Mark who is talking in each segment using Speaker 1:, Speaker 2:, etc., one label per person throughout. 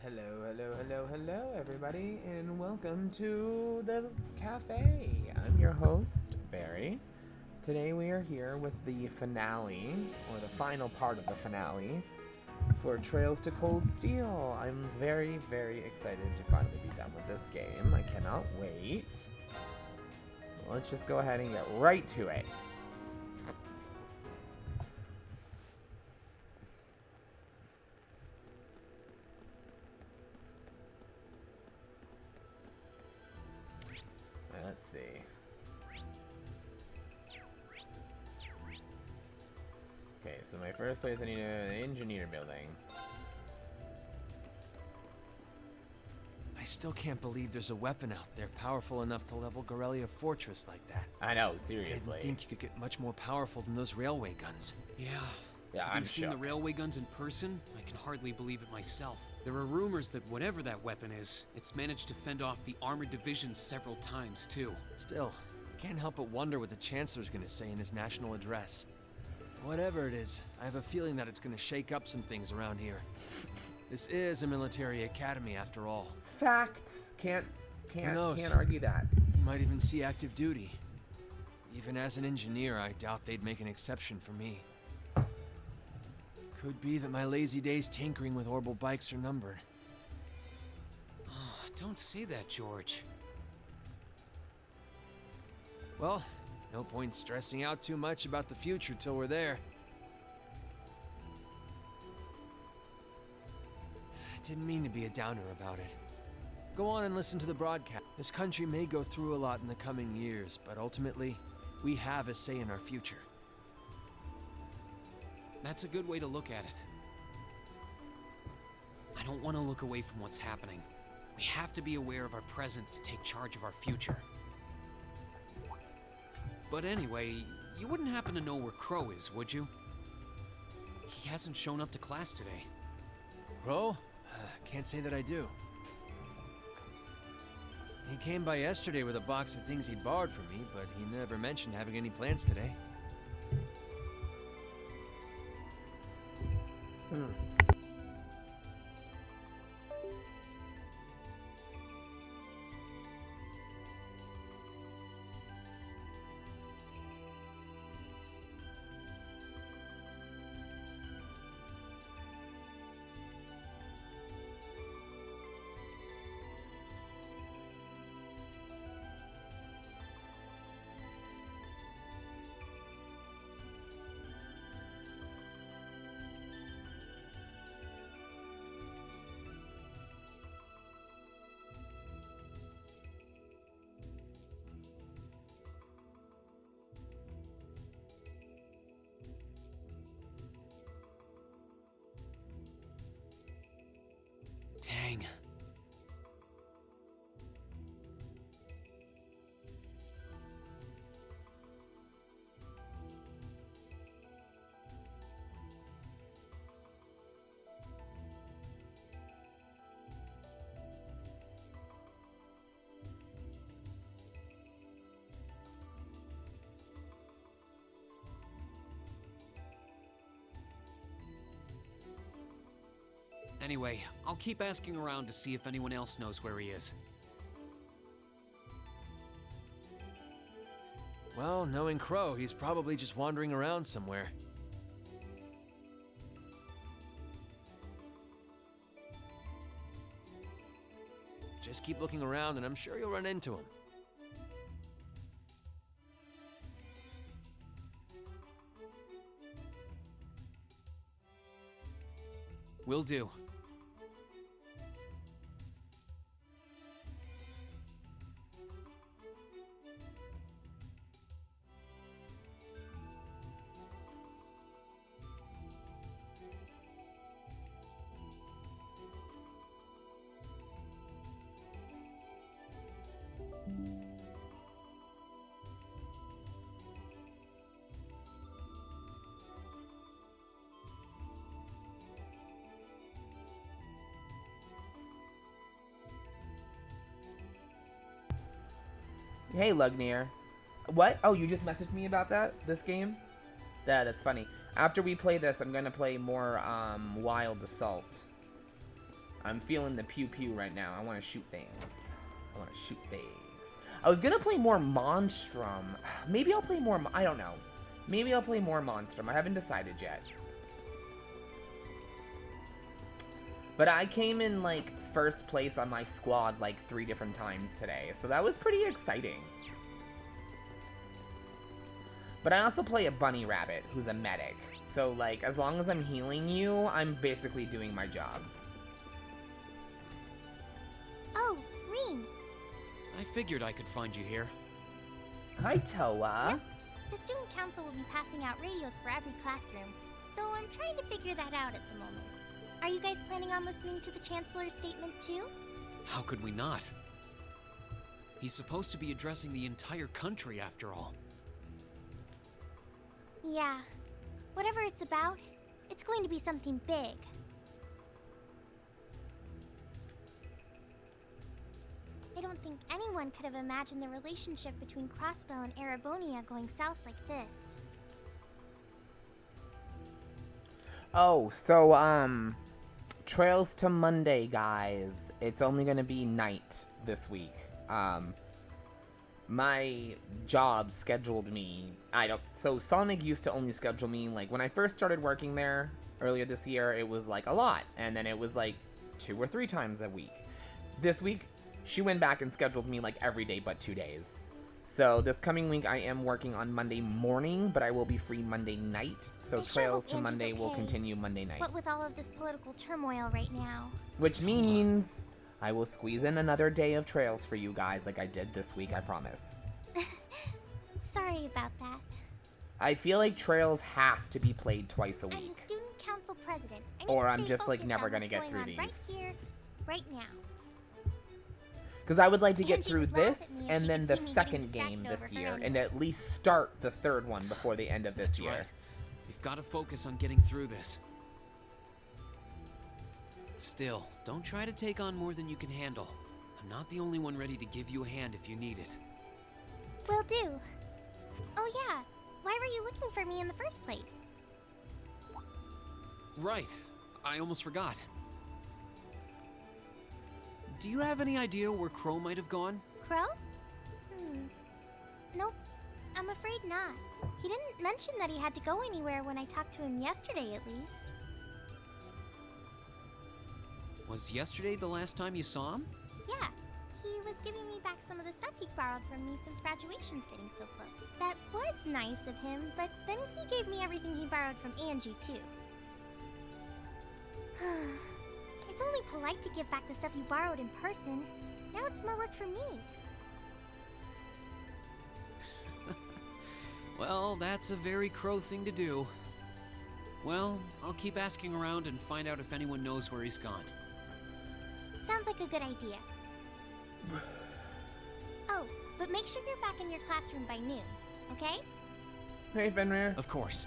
Speaker 1: Hello, everybody, and welcome to the cafe. I'm your host, Barry. Today we are here with the finale, or the final part of the finale, for Trails to Cold Steel. I'm very, very excited to finally be done with this game. I cannot wait. So let's just go ahead and get right to it. Let's see. Okay, so my first place I need an engineer building.
Speaker 2: I still can't believe there's a weapon out there powerful enough to level Garrelia Fortress like that.
Speaker 1: I know,
Speaker 2: I
Speaker 1: seriously.
Speaker 2: didn't think you could get much more powerful than those railway guns.
Speaker 3: Yeah,
Speaker 1: Yeah,
Speaker 3: having
Speaker 1: I'm
Speaker 3: seen the
Speaker 1: shook.
Speaker 3: railway guns in person, I can hardly believe it myself. There are rumors that whatever that weapon is, it's managed to fend off the armored divisions several times, too.
Speaker 2: Still, can't help but wonder what the Chancellor's gonna say in his national address. Whatever it is, I have a feeling that it's gonna shake up some things around here. This is a military academy after all.
Speaker 1: Facts. Can't
Speaker 2: knows?
Speaker 1: argue that.
Speaker 2: You might even see active duty. Even as an engineer, I doubt they'd make an exception for me. Could be that my lazy days tinkering with orbital bikes are numbered.
Speaker 3: Oh, don't say that, George.
Speaker 2: Well, no point stressing out too much about the future till we're there. I didn't mean to be a downer about it. Go on and listen to the broadcast. This country may go through a lot in the coming years, but ultimately, we have a say in our future.
Speaker 3: That's a good way to look at it. I don't want to look away from what's happening. We have to be aware of our present to take charge of our future. But anyway, you wouldn't happen to know where Crow is, would you? He hasn't shown up to class today.
Speaker 2: Bro, can't say that I do. He came by yesterday with a box of things he borrowed from me, but he never mentioned having any plans today.
Speaker 3: Dang. Anyway, I'll keep asking around to see if anyone else knows where he is.
Speaker 2: Well, knowing Crow, he's probably just wandering around somewhere. Just keep looking around and I'm sure you'll run into him.
Speaker 3: Will do.
Speaker 1: Hey, Lugnir. What? Oh, you just messaged me about this game? That's funny. After we play this, I'm gonna play more, Wild Assault. I'm feeling the pew pew right now. I want to shoot things. I was gonna play more Monstrum. Maybe I'll play more, I don't know. Maybe I'll play more Monstrum. I haven't decided yet. But I came in, like, first place on my squad, like, 3 different times today. So that was pretty exciting. But I also play a Bunny Rabbit, who's a medic. So, like, as long as I'm healing you, I'm basically doing my job.
Speaker 4: Oh, Reem.
Speaker 3: I figured I could find you here.
Speaker 1: Hi, Toa.
Speaker 4: Yep. The student council will be passing out radios for every classroom, so I'm trying to figure that out at the moment. Are you guys planning on listening to the Chancellor's statement too?
Speaker 3: How could we not? He's supposed to be addressing the entire country after all.
Speaker 4: Yeah. Whatever it's about, it's going to be something big. I don't think anyone could have imagined the relationship between Crossbell and Erebonia going south like this.
Speaker 1: Oh, so, Trails to Monday, guys. It's only gonna be night this week. My job scheduled me, so Sonic used to only schedule me, like, when I first started working there earlier this year, it was, like, a lot, and then it was, like, 2 or 3 times a week. This week, she went back and scheduled me, like, every day but 2 days. So this coming week, I am working on Monday morning, but I will be free Monday night, so
Speaker 4: I sure
Speaker 1: Trails
Speaker 4: hope
Speaker 1: to
Speaker 4: Angie's
Speaker 1: Monday will
Speaker 4: okay.
Speaker 1: continue Monday night.
Speaker 4: What with all of this political turmoil right now?
Speaker 1: Which means I will squeeze in another day of Trails for you guys like I did this week, I promise.
Speaker 4: Sorry about that.
Speaker 1: I feel like Trails has to be played twice a
Speaker 4: I'm the
Speaker 1: week.
Speaker 4: student council president. I need
Speaker 1: Or
Speaker 4: to
Speaker 1: I'm
Speaker 4: stay
Speaker 1: just, like,
Speaker 4: focused
Speaker 1: never
Speaker 4: on
Speaker 1: gonna
Speaker 4: what's
Speaker 1: get
Speaker 4: going
Speaker 1: through
Speaker 4: on
Speaker 1: these.
Speaker 4: Right here, right now.
Speaker 1: Because I would like to get
Speaker 4: Angie
Speaker 1: through
Speaker 4: would laugh
Speaker 1: this
Speaker 4: at me if
Speaker 1: and
Speaker 4: she
Speaker 1: then
Speaker 4: could
Speaker 1: the
Speaker 4: see me getting
Speaker 1: second game
Speaker 4: distracted
Speaker 1: this
Speaker 4: over her
Speaker 1: year, and
Speaker 4: anyway.
Speaker 1: at least start the third one before the end of this
Speaker 3: That's
Speaker 1: year.
Speaker 3: right. We've got to focus on getting through this. Still, don't try to take on more than you can handle. I'm not the only one ready to give you a hand if you need it.
Speaker 4: Will do. Oh yeah, why were you looking for me in the first place?
Speaker 3: Right. I almost forgot. Do you have any idea where Crow might have gone?
Speaker 4: Crow? Nope, I'm afraid not. He didn't mention that he had to go anywhere when I talked to him yesterday, at least.
Speaker 3: Was yesterday the last time you saw him?
Speaker 4: Yeah, he was giving me back some of the stuff he borrowed from me since graduation's getting so close. That was nice of him, but then he gave me everything he borrowed from Angie, too. It's only polite to give back the stuff you borrowed in person. Now it's more work for me.
Speaker 3: Well, that's a very Crow thing to do. Well, I'll keep asking around and find out if anyone knows where he's gone.
Speaker 4: Sounds like a good idea. Oh, but make sure you're back in your classroom by noon, okay?
Speaker 1: Hey, Fenrir.
Speaker 3: Of course.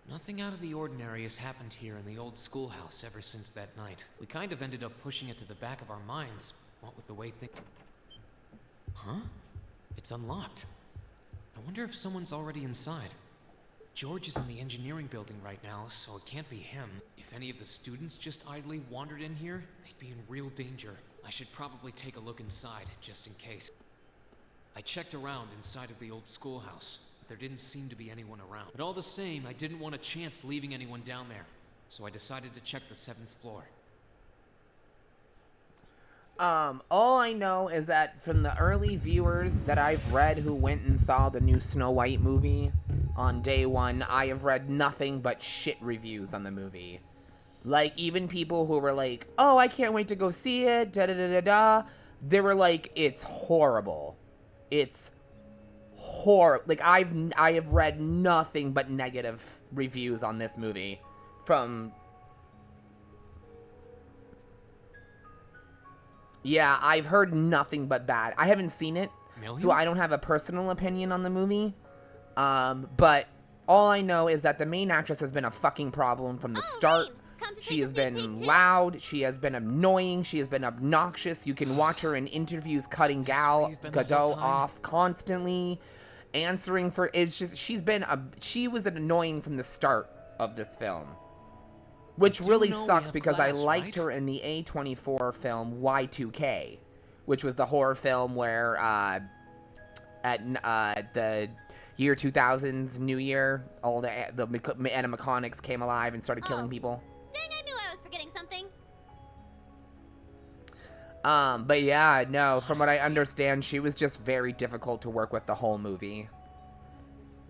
Speaker 3: Nothing out of the ordinary has happened here in the old schoolhouse ever since that night. We kind of ended up pushing it to the back of our minds, what with the way things... Huh? It's unlocked. I wonder if someone's already inside. George is in the engineering building right now, so it can't be him. If any of the students just idly wandered in here, they'd be in real danger. I should probably take a look inside, just in case. I checked around inside of the old schoolhouse. There didn't seem to be anyone around. But all the same, I didn't want a chance leaving anyone down there. So I decided to check the 7th floor.
Speaker 1: All I know is that from the early viewers that I've read who went and saw the new Snow White movie on day 1, I have read nothing but shit reviews on the movie. Like, even people who were like, oh, I can't wait to go see it, da-da-da-da-da, they were like, it's horrible. It's like, I have read nothing but negative reviews on this movie from... Yeah, I've heard nothing but bad. I haven't seen it,
Speaker 3: Million?
Speaker 1: so I don't have a personal opinion on the movie. But all I know is that the main actress has been a fucking problem from the start.
Speaker 4: Rain, come to
Speaker 1: She
Speaker 4: take
Speaker 1: has
Speaker 4: a sneak
Speaker 1: been
Speaker 4: peek, too.
Speaker 1: loud. She has been annoying. She has been obnoxious. You can watch her in interviews cutting
Speaker 3: this where
Speaker 1: Gal
Speaker 3: you've been the whole
Speaker 1: Gadot
Speaker 3: time?
Speaker 1: off constantly, answering for. It's just she was annoying from the start of this film, which
Speaker 3: do
Speaker 1: really
Speaker 3: know we
Speaker 1: sucks
Speaker 3: have
Speaker 1: because I
Speaker 3: class,
Speaker 1: liked
Speaker 3: right?
Speaker 1: her in the A24 film Y2K, which was the horror film where at the year 2000's New Year, all the animatronics came alive and started killing
Speaker 4: Oh.
Speaker 1: people.
Speaker 4: Dang, I knew I was forgetting something.
Speaker 1: But yeah, no, from what I
Speaker 3: Honestly.
Speaker 1: understand, she was just very difficult to work with the whole movie.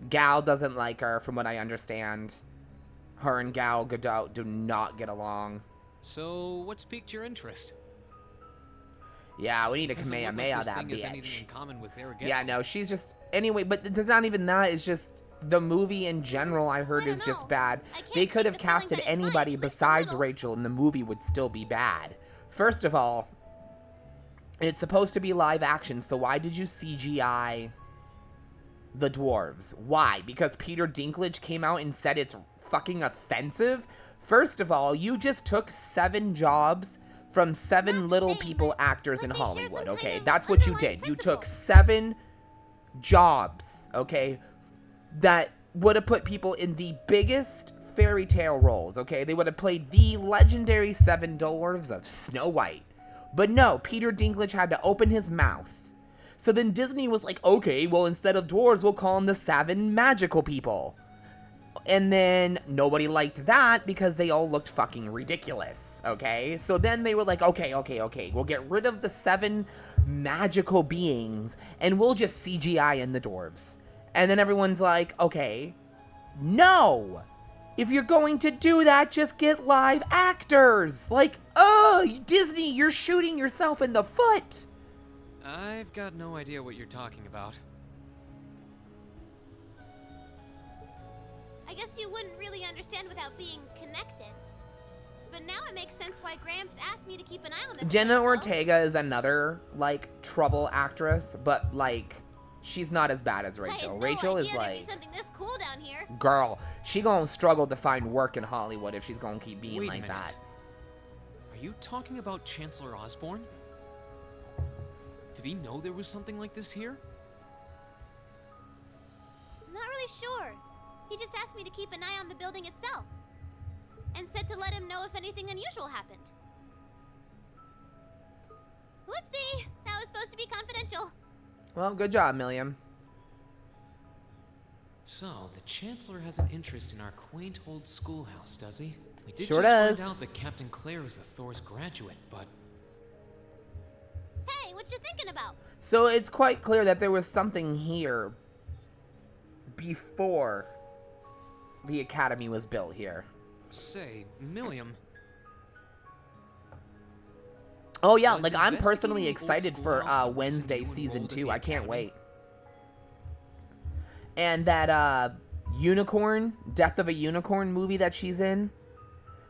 Speaker 1: Gal doesn't like her, from what I understand. Her and Gal Gadot do not get along.
Speaker 2: So, what's piqued your interest?
Speaker 1: Yeah, we need a
Speaker 3: Doesn't look like
Speaker 1: Kamehameha
Speaker 3: this
Speaker 1: that
Speaker 3: thing has anything
Speaker 1: bitch.
Speaker 3: in common with Arrogant.
Speaker 1: Yeah, no, she's just... Anyway, but it's not even that, it's just... The movie in general, I heard,
Speaker 4: I don't
Speaker 1: is just
Speaker 4: know.
Speaker 1: bad.
Speaker 4: I can't
Speaker 1: They
Speaker 4: shake
Speaker 1: could have
Speaker 4: the feeling
Speaker 1: casted
Speaker 4: that it might,
Speaker 1: anybody
Speaker 4: at least a
Speaker 1: besides
Speaker 4: little.
Speaker 1: Rachel, and the movie would still be bad. First of all, it's supposed to be live action, so why did you CGI the dwarves? Why? Because Peter Dinklage came out and said it's fucking offensive? First of all, you just took 7 jobs from 7
Speaker 4: Not the
Speaker 1: little
Speaker 4: same,
Speaker 1: people
Speaker 4: but
Speaker 1: actors in
Speaker 4: they share some
Speaker 1: Hollywood,
Speaker 4: kind
Speaker 1: okay?
Speaker 4: of
Speaker 1: That's what you
Speaker 4: underlying
Speaker 1: did. You took
Speaker 4: principle.
Speaker 1: 7 jobs, okay, that would have put people in the biggest fairy tale roles, okay? They would have played the legendary 7 dwarves of Snow White. But no, Peter Dinklage had to open his mouth. So then Disney was like, okay, well, instead of dwarves, we'll call them the 7 magical people. And then nobody liked that because they all looked fucking ridiculous, okay? So then they were like, okay, we'll get rid of the 7 magical beings and we'll just CGI in the dwarves. And then everyone's like, okay, no! If you're going to do that, just get live actors! Like, oh, Disney, you're shooting yourself in the foot!
Speaker 3: I've got no idea what you're talking about.
Speaker 4: I guess you wouldn't really understand without being connected. But now it makes sense why Gramps asked me to keep an eye on this
Speaker 1: Jenna
Speaker 4: place, though.
Speaker 1: Ortega is another, like, trouble actress, but, like, she's not as bad as
Speaker 4: I had
Speaker 1: Rachel.
Speaker 4: no
Speaker 1: Rachel is
Speaker 4: idea there'd be
Speaker 1: like,
Speaker 4: something this cool down here.
Speaker 1: girl, she gonna struggle to find work in Hollywood if she's gonna keep being
Speaker 3: Wait a
Speaker 1: like
Speaker 3: minute.
Speaker 1: that.
Speaker 3: Are you talking about Chancellor Osborne? Did he know there was something like this here?
Speaker 4: Not really sure. He just asked me to keep an eye on the building itself. And said to let him know if anything unusual happened. Whoopsie! That was supposed to be confidential.
Speaker 1: Well, good job, Milliam.
Speaker 3: So, the Chancellor has an interest in our quaint old schoolhouse, does he? We did
Speaker 1: Sure
Speaker 3: just
Speaker 1: does.
Speaker 3: find out that Captain Claire is a Thor's graduate, but
Speaker 4: Hey, what you thinking about?
Speaker 1: So it's quite clear that there was something here before the academy was built here.
Speaker 3: say, Milliam,
Speaker 1: Oh yeah,
Speaker 3: Was
Speaker 1: like I'm
Speaker 3: investigating
Speaker 1: personally
Speaker 3: the old
Speaker 1: excited for
Speaker 3: schoolhouse the reason
Speaker 1: Wednesday
Speaker 3: you
Speaker 1: season
Speaker 3: enrolled in
Speaker 1: 2.
Speaker 3: the
Speaker 1: I can't
Speaker 3: academy?
Speaker 1: wait. And that unicorn, Death of a Unicorn movie that she's in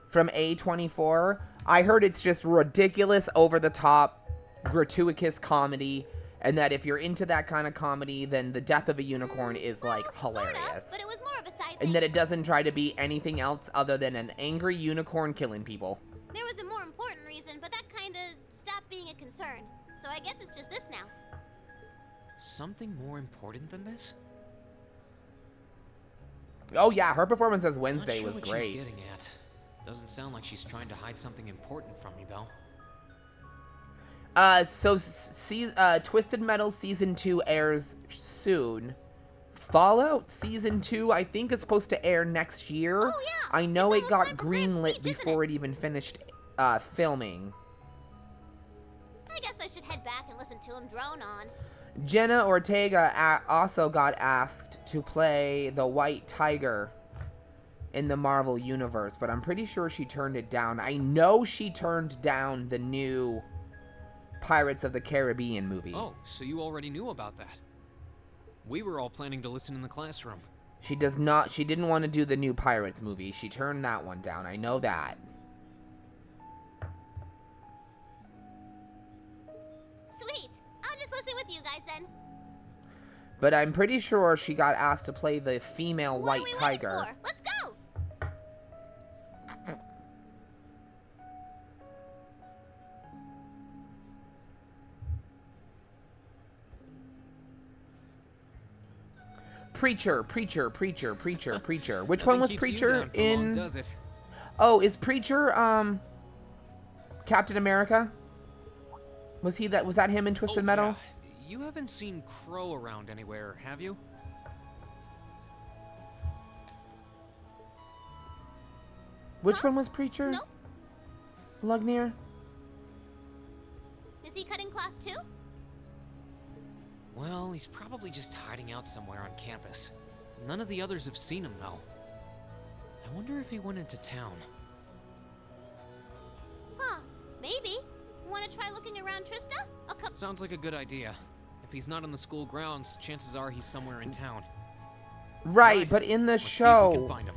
Speaker 1: from A24. I heard it's just ridiculous, over the top, gratuitous comedy, and that if you're into that kind of comedy, then The Death of a Unicorn is like
Speaker 4: Well,
Speaker 1: hilarious.
Speaker 4: Sorta, but it was more of a side
Speaker 1: And
Speaker 4: thing.
Speaker 1: that it doesn't try to be anything else other than an angry unicorn killing people.
Speaker 4: There was a more important reason, but that kinda stopped being a concern. So I guess it's just this now.
Speaker 3: something more important than this?
Speaker 1: Oh yeah, her performance as Wednesday
Speaker 3: Not sure
Speaker 1: was
Speaker 3: what
Speaker 1: great.
Speaker 3: she's getting at. Doesn't sound like she's trying to hide something important from me, though.
Speaker 1: Twisted Metal Season 2 airs soon. Fallout Season 2, I think, is supposed to air next year.
Speaker 4: Oh, yeah.
Speaker 1: I know
Speaker 4: It's
Speaker 1: it
Speaker 4: almost
Speaker 1: got
Speaker 4: time for Graham's
Speaker 1: greenlit
Speaker 4: speech, isn't
Speaker 1: before
Speaker 4: it?
Speaker 1: it even finished filming.
Speaker 4: I guess I should head back and listen to him drone on.
Speaker 1: Jenna Ortega also got asked to play the White Tiger in the Marvel Universe, but I'm pretty sure she turned it down. I know she turned down the new Pirates of the Caribbean movie.
Speaker 3: Oh, so you already knew about that. We were all planning to listen in the classroom.
Speaker 1: She didn't want to do the new Pirates movie. She turned that one down. I know that.
Speaker 4: Guys then.
Speaker 1: But I'm pretty sure she got asked to play the female
Speaker 4: What
Speaker 1: white
Speaker 4: are we
Speaker 1: tiger.
Speaker 4: waiting for? Let's go.
Speaker 1: Preacher. Which
Speaker 3: Nothing
Speaker 1: one was
Speaker 3: keeps you
Speaker 1: Preacher
Speaker 3: down for long,
Speaker 1: in?
Speaker 3: does it?
Speaker 1: Oh, is Preacher Captain America? Was that him in Twisted Metal?
Speaker 3: Yeah. You haven't seen Crow around anywhere, have you?
Speaker 1: Which one was Preacher?
Speaker 4: Nope.
Speaker 1: Lugnir?
Speaker 4: Is he cutting class too?
Speaker 3: Well, he's probably just hiding out somewhere on campus. None of the others have seen him, though. I wonder if he went into town.
Speaker 4: Huh. Maybe. Want to try looking around, Trista?
Speaker 3: Sounds like a good idea. If he's not on the school grounds, chances are he's somewhere in town.
Speaker 1: Right, but in the
Speaker 3: Let's see if we can
Speaker 1: show,
Speaker 3: find him.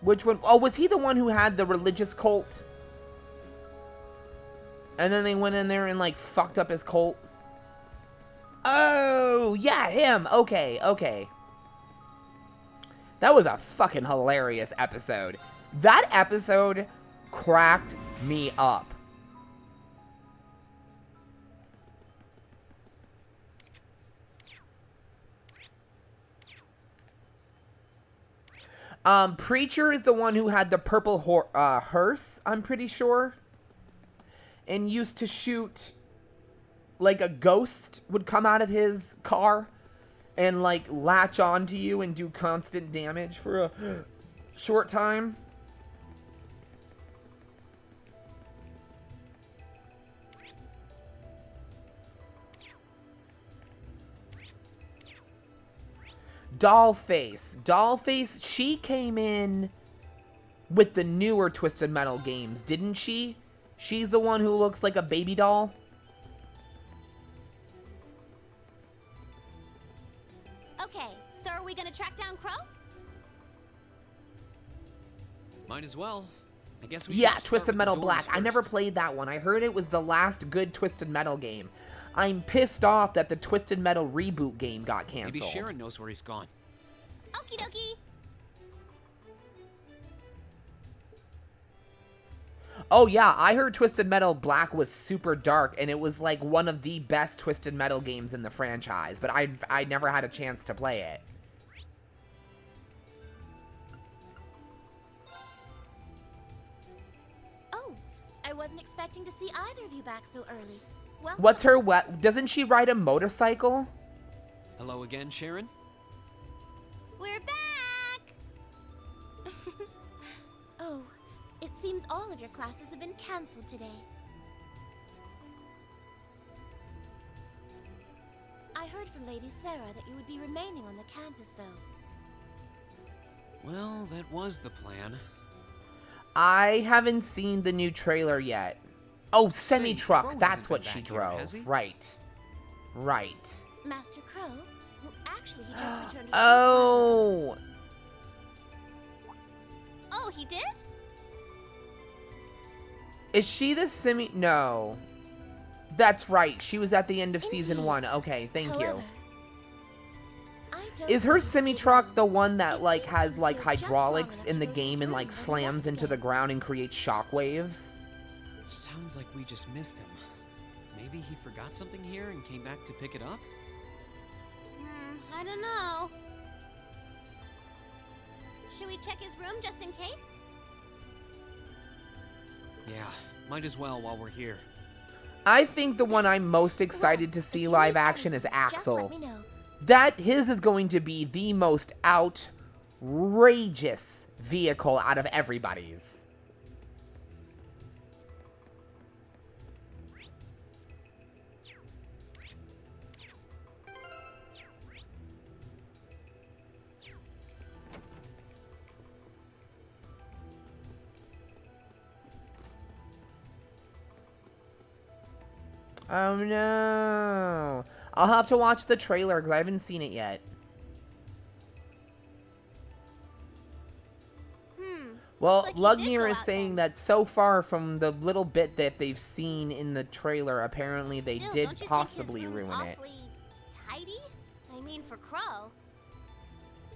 Speaker 1: which one? Oh, was he the one who had the religious cult? And then they went in there and like fucked up his cult? Oh, yeah, him. Okay. That was a fucking hilarious episode. That episode cracked me up. Preacher is the one who had the purple hearse, I'm pretty sure. And used to shoot, like a ghost would come out of his car and like latch onto you and do constant damage for a short time. Dollface, she came in with the newer Twisted Metal games, didn't she? She's the one who looks like a baby doll.
Speaker 4: Okay, so are we gonna track down Crow?
Speaker 3: Might as well. I guess we
Speaker 1: Yeah,
Speaker 3: should start
Speaker 1: Twisted
Speaker 3: with the
Speaker 1: Metal
Speaker 3: doors
Speaker 1: Black. I never
Speaker 3: first.
Speaker 1: played that one. I heard it was the last good Twisted Metal game. I'm pissed off that the Twisted Metal reboot game got canceled.
Speaker 3: Maybe Sharon knows where he's gone.
Speaker 4: Okie dokie.
Speaker 1: Oh yeah, I heard Twisted Metal Black was super dark and it was like one of the best Twisted Metal games in the franchise, but I never had a chance to play it.
Speaker 5: Oh, I wasn't expecting to see either of you back so early. Well,
Speaker 1: What's her doesn't she ride a motorcycle?
Speaker 3: Hello again, Sharon?
Speaker 4: We're back!
Speaker 5: Oh, it seems all of your classes have been canceled today. I heard from Lady Sarah that you would be remaining on the campus, though.
Speaker 3: Well, that was the plan.
Speaker 1: I haven't seen the new trailer yet. Oh,
Speaker 3: Say,
Speaker 1: semi-truck,
Speaker 3: Crow
Speaker 1: that's
Speaker 3: hasn't
Speaker 1: what
Speaker 3: been
Speaker 1: she
Speaker 3: back here,
Speaker 1: drove.
Speaker 3: has he?
Speaker 1: Right.
Speaker 5: Master Crow? Well, actually, he just returned to
Speaker 1: Oh!
Speaker 4: Oh, he did?
Speaker 1: Is she the No. That's right. She was at the end of season
Speaker 5: Indeed.
Speaker 1: 1. Okay, thank
Speaker 5: However,
Speaker 1: you.
Speaker 5: I don't
Speaker 1: Is her
Speaker 5: think he stayed
Speaker 1: semi-truck
Speaker 5: long.
Speaker 1: the one that
Speaker 5: It
Speaker 1: like
Speaker 5: seems
Speaker 1: has
Speaker 5: he was
Speaker 1: like
Speaker 5: here just long
Speaker 1: hydraulics
Speaker 5: enough
Speaker 1: in
Speaker 5: to
Speaker 1: the
Speaker 5: go to his
Speaker 1: game and
Speaker 5: room
Speaker 1: like
Speaker 5: when he
Speaker 1: slams
Speaker 5: left
Speaker 1: into the
Speaker 5: again.
Speaker 1: ground and creates shockwaves?
Speaker 3: Sounds like we just missed him. Maybe he forgot something here and came back to pick it up?
Speaker 4: I don't know. Should we check his room just in case?
Speaker 3: Yeah, might as well while we're here.
Speaker 1: I think the one I'm most excited to
Speaker 5: If
Speaker 1: see
Speaker 5: you
Speaker 1: live
Speaker 5: need
Speaker 1: action is
Speaker 5: anything, just let
Speaker 1: Axel.
Speaker 5: me know.
Speaker 1: His is going to be the most outrageous vehicle out of everybody's. Oh no. I'll have to watch the trailer because I haven't seen it yet. Well,
Speaker 4: Looks like he did
Speaker 1: Lugnir
Speaker 4: go
Speaker 1: is
Speaker 4: out
Speaker 1: saying
Speaker 4: then.
Speaker 1: that so far from the little bit that they've seen in the trailer, apparently they
Speaker 4: Still,
Speaker 1: did
Speaker 4: don't you think his
Speaker 1: possibly
Speaker 4: room's
Speaker 1: ruin it.
Speaker 4: awfully
Speaker 5: for Crow.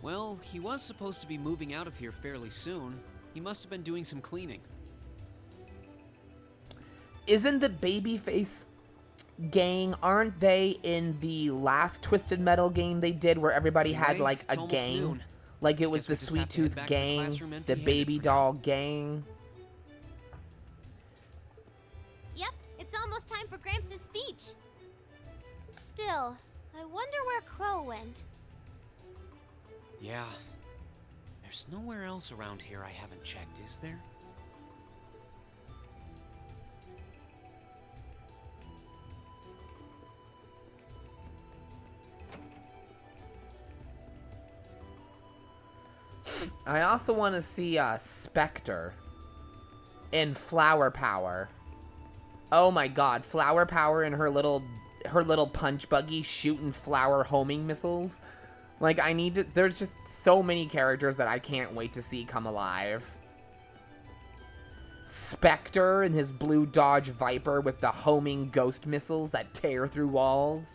Speaker 3: Well, he was supposed to be moving out of here fairly soon. He must have been doing some cleaning.
Speaker 1: Isn't the Babyface gang, aren't they in the last Twisted Metal game they did where everybody had
Speaker 3: Anyway,
Speaker 1: like
Speaker 3: it's
Speaker 1: a
Speaker 3: almost
Speaker 1: gang?
Speaker 3: noon.
Speaker 1: Like it was
Speaker 3: Guess we
Speaker 1: the
Speaker 3: just
Speaker 1: Sweet
Speaker 3: have to head
Speaker 1: Tooth
Speaker 3: back to the
Speaker 1: gang,
Speaker 3: classroom
Speaker 1: the
Speaker 3: empty-handed
Speaker 1: Baby
Speaker 3: for now.
Speaker 1: Doll gang.
Speaker 4: Yep, it's almost time for Gramps' speech. Still, I wonder where Crow went.
Speaker 3: Yeah. There's nowhere else around here I haven't checked, is there?
Speaker 1: I also want to see Spectre in Flower Power. Oh my god, Flower Power and her little punch buggy shooting flower homing missiles. Like, there's just so many characters that I can't wait to see come alive. Spectre and his blue Dodge Viper with the homing ghost missiles that tear through walls.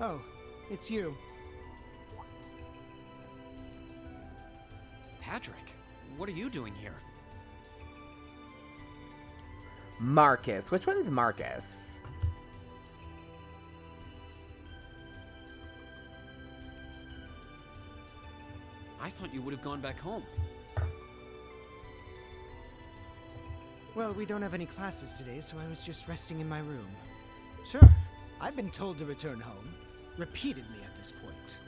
Speaker 6: Oh, it's you.
Speaker 3: Patrick, what are you doing here?
Speaker 1: Marcus. Which one's Marcus?
Speaker 3: I thought you would have gone back home.
Speaker 6: Well, we don't have any classes today, so I was just resting in my room. Sure, I've been told to return home, repeatedly at this point.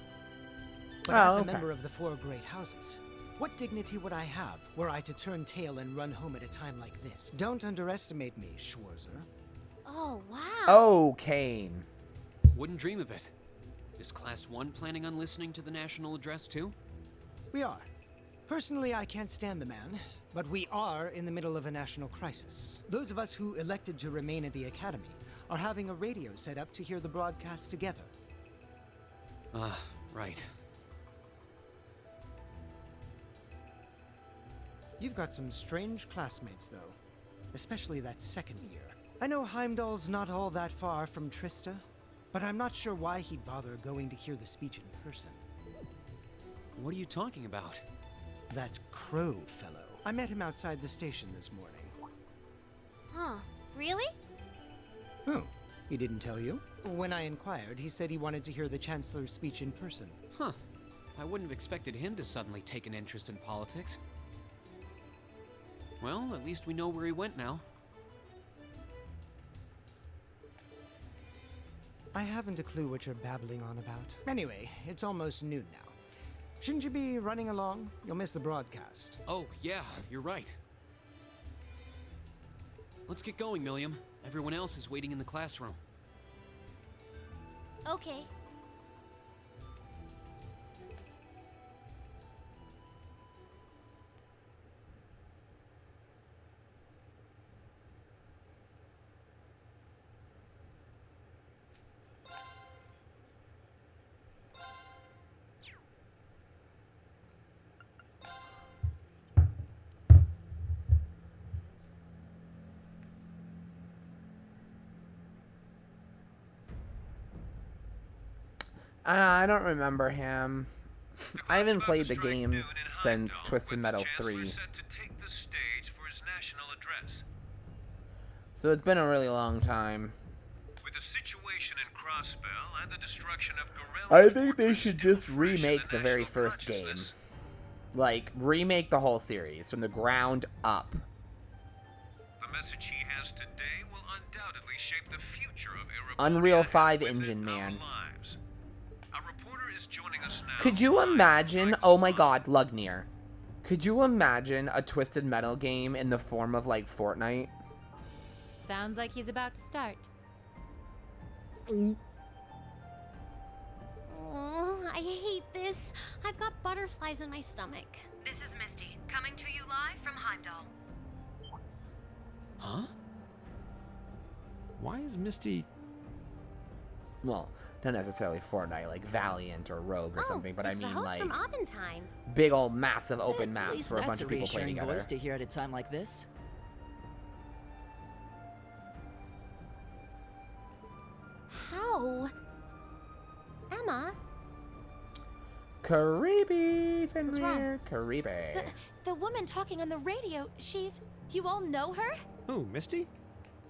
Speaker 6: But as a member of the Four Great Houses, what dignity would I have were I to turn tail and run home at a time like this? Don't underestimate me, Schwarzer.
Speaker 5: Oh, wow.
Speaker 1: Oh, Kane.
Speaker 3: Wouldn't dream of it. Is Class 1 planning on listening to the national address too?
Speaker 6: We are. Personally, I can't stand the man, but we are in the middle of a national crisis. Those of us who elected to remain at the Academy are having a radio set up to hear the broadcast together.
Speaker 3: Right.
Speaker 6: You've got some strange classmates, though. Especially that second year. I know Heimdall's not all that far from Trista, but I'm not sure why he'd bother going to hear the speech in person.
Speaker 3: What are you talking about?
Speaker 6: That Crow fellow. I met him outside the station this morning.
Speaker 4: Huh, really?
Speaker 6: Oh, he didn't tell you? When I inquired, he said he wanted to hear the Chancellor's speech in person.
Speaker 3: Huh. I wouldn't have expected him to suddenly take an interest in politics. Well, at least we know where he went now.
Speaker 6: I haven't a clue what you're babbling on about. Anyway, it's almost noon now. Shouldn't you be running along? You'll miss the broadcast.
Speaker 3: Oh, yeah, you're right. Let's get going, Milliam. Everyone else is waiting in the classroom.
Speaker 4: Okay.
Speaker 1: I don't remember him. I haven't played the games since Twisted Metal 3. So it's been a really long time.
Speaker 7: With the situation in Crossbell and the destruction of Gorilla
Speaker 1: I think they should just remake the very first game. Like, remake the whole series from the ground up.
Speaker 7: The message he has today will undoubtedly shape the future of Erebor
Speaker 1: Unreal
Speaker 7: and
Speaker 1: 5
Speaker 7: with it,
Speaker 1: engine,
Speaker 7: our
Speaker 1: man.
Speaker 7: lives. Our reporter is joining us now.
Speaker 1: Could you
Speaker 7: live from
Speaker 1: imagine?
Speaker 7: Michael's
Speaker 1: Oh my
Speaker 7: closet.
Speaker 1: god, Lugnir. Could you imagine a Twisted Metal game in the form of, like, Fortnite?
Speaker 8: Sounds like he's about to start.
Speaker 4: Oh, I hate this. I've got butterflies in my stomach.
Speaker 9: This is Misty, coming to you live from Heimdall.
Speaker 2: Huh? Why is Misty...
Speaker 1: Well, not necessarily Fortnite, like Valiant or Rogue or something, but I
Speaker 5: it's
Speaker 1: mean
Speaker 5: the host
Speaker 1: like
Speaker 5: from Abentime.
Speaker 1: big old massive open
Speaker 10: At
Speaker 1: maps
Speaker 10: least
Speaker 1: for a
Speaker 10: that's
Speaker 1: bunch of people playing
Speaker 10: reassuring
Speaker 1: together.
Speaker 10: voice to hear at a time like this.
Speaker 5: How? Emma?
Speaker 1: Creepy,
Speaker 5: What's wrong?
Speaker 1: Fenrir, creepy.
Speaker 5: The woman talking on the radio, she's... You all know her?
Speaker 11: Who, Misty?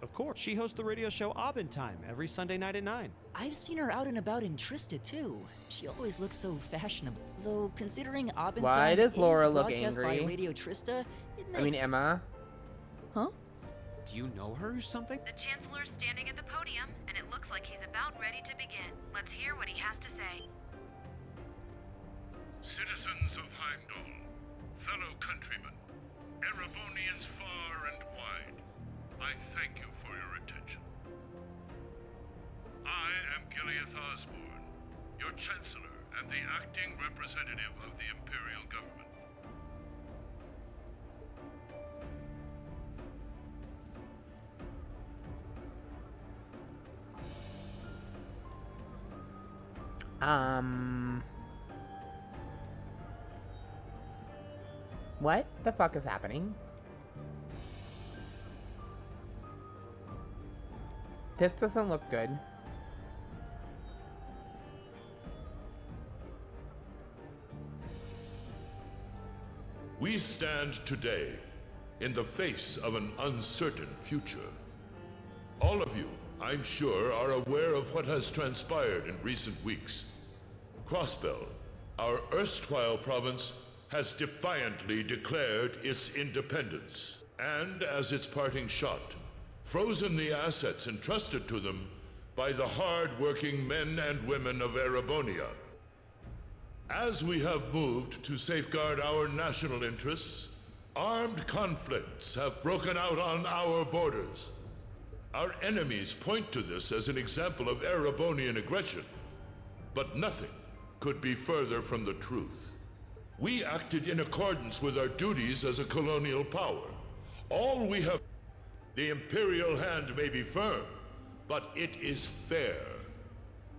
Speaker 11: Of course. She hosts the radio show Abentime every Sunday night at 9.
Speaker 10: I've seen her out and about in Trista too. She always looks so fashionable. Though considering Abentime
Speaker 1: Why does Laura
Speaker 10: is
Speaker 1: look
Speaker 10: broadcast
Speaker 1: angry?
Speaker 10: by Radio Trista, it
Speaker 1: I mean,
Speaker 10: makes...
Speaker 1: Emma.
Speaker 10: Huh?
Speaker 3: Do you know her or something?
Speaker 9: The Chancellor's standing at the podium, and it looks like he's about ready to begin. Let's hear what he has to say.
Speaker 7: Citizens of Heimdall, fellow countrymen, Erebonians far and wide, I thank you for your attention. I am Gileath Osborne, your Chancellor and the acting representative of the Imperial Government.
Speaker 1: What the fuck is happening? This doesn't look good.
Speaker 12: We stand today in the face of an uncertain future. All of you, I'm sure, are aware of what has transpired in recent weeks. Crossbell, our erstwhile province, has defiantly declared its independence, and as its parting shot, frozen the assets entrusted to them by the hard-working men and women of Erebonia. As we have moved to safeguard our national interests, armed conflicts have broken out on our borders. Our enemies point to this as an example of Erebonian aggression, but nothing could be further from the truth. We acted in accordance with our duties as a colonial power. All we have... The Imperial hand may be firm, but it is fair.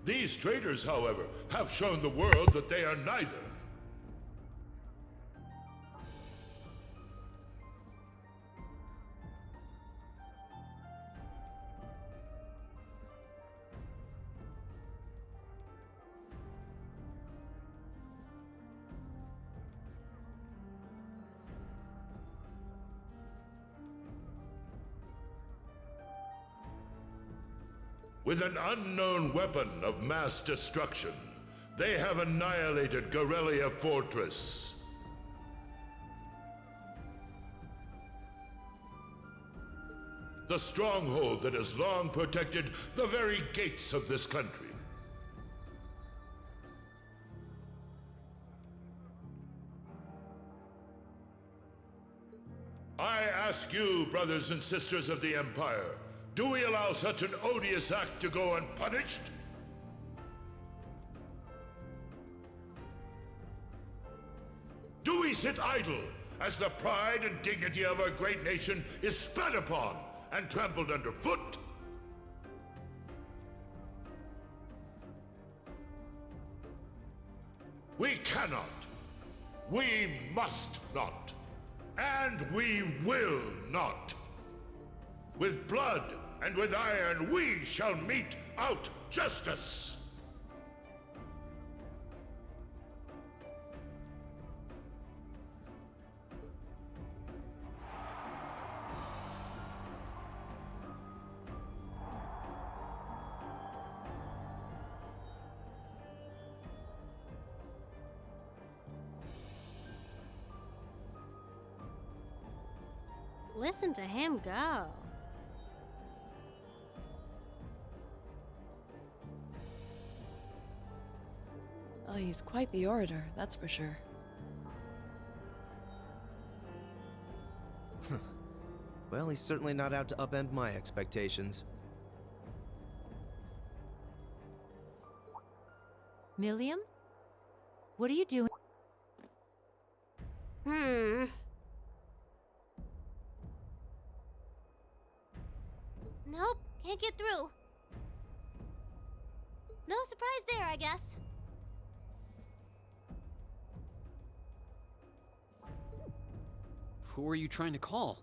Speaker 12: These traitors, however, have shown the world that they are neither. With an unknown weapon of mass destruction, they have annihilated Garrelia Fortress. The stronghold that has long protected the very gates of this country. I ask you, brothers and sisters of the Empire, do we allow such an odious act to go unpunished? Do we sit idle as the pride and dignity of our great nation is spat upon and trampled underfoot? We cannot, we must not, and we will not. With blood and with iron, we shall mete out justice!
Speaker 5: Listen to him go.
Speaker 13: Oh, he's quite the orator, that's for sure.
Speaker 14: Well, he's certainly not out to upend my expectations.
Speaker 8: Milliam? What are you doing?
Speaker 4: Nope, can't get through. No,
Speaker 5: No surprise there, I guess.
Speaker 3: Who are you trying to call?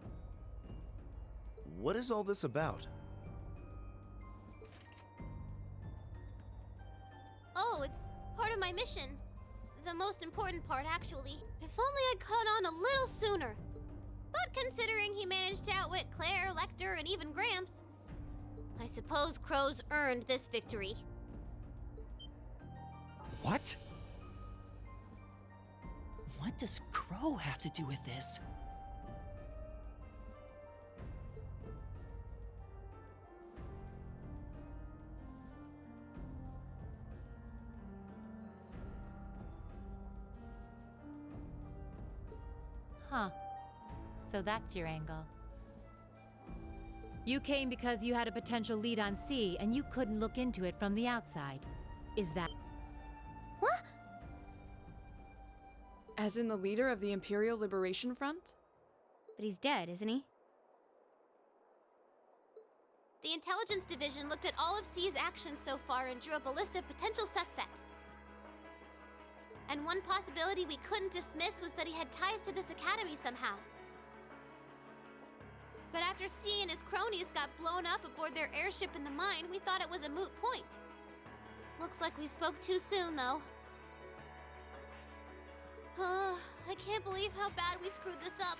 Speaker 14: What is all this about?
Speaker 5: Oh, it's part of my mission. The most important part, actually. If only I'd caught on a little sooner. But considering he managed to outwit Claire, Lecter, and even Gramps, I suppose Crow's earned this victory.
Speaker 11: What?
Speaker 10: What does Crow have to do with this?
Speaker 8: Huh. So that's your angle. You came because you had a potential lead on C, and you couldn't look into it from the outside. Is that...
Speaker 5: What?
Speaker 13: As in the leader of the Imperial Liberation Front?
Speaker 5: But he's dead, isn't he? The Intelligence Division looked at all of C's actions so far and drew up a list of potential suspects. And one possibility we couldn't dismiss was that he had ties to this academy somehow. But after C and his cronies got blown up aboard their airship in the mine, we thought it was a moot point. Looks like we spoke too soon, though. I can't believe how bad we screwed this up.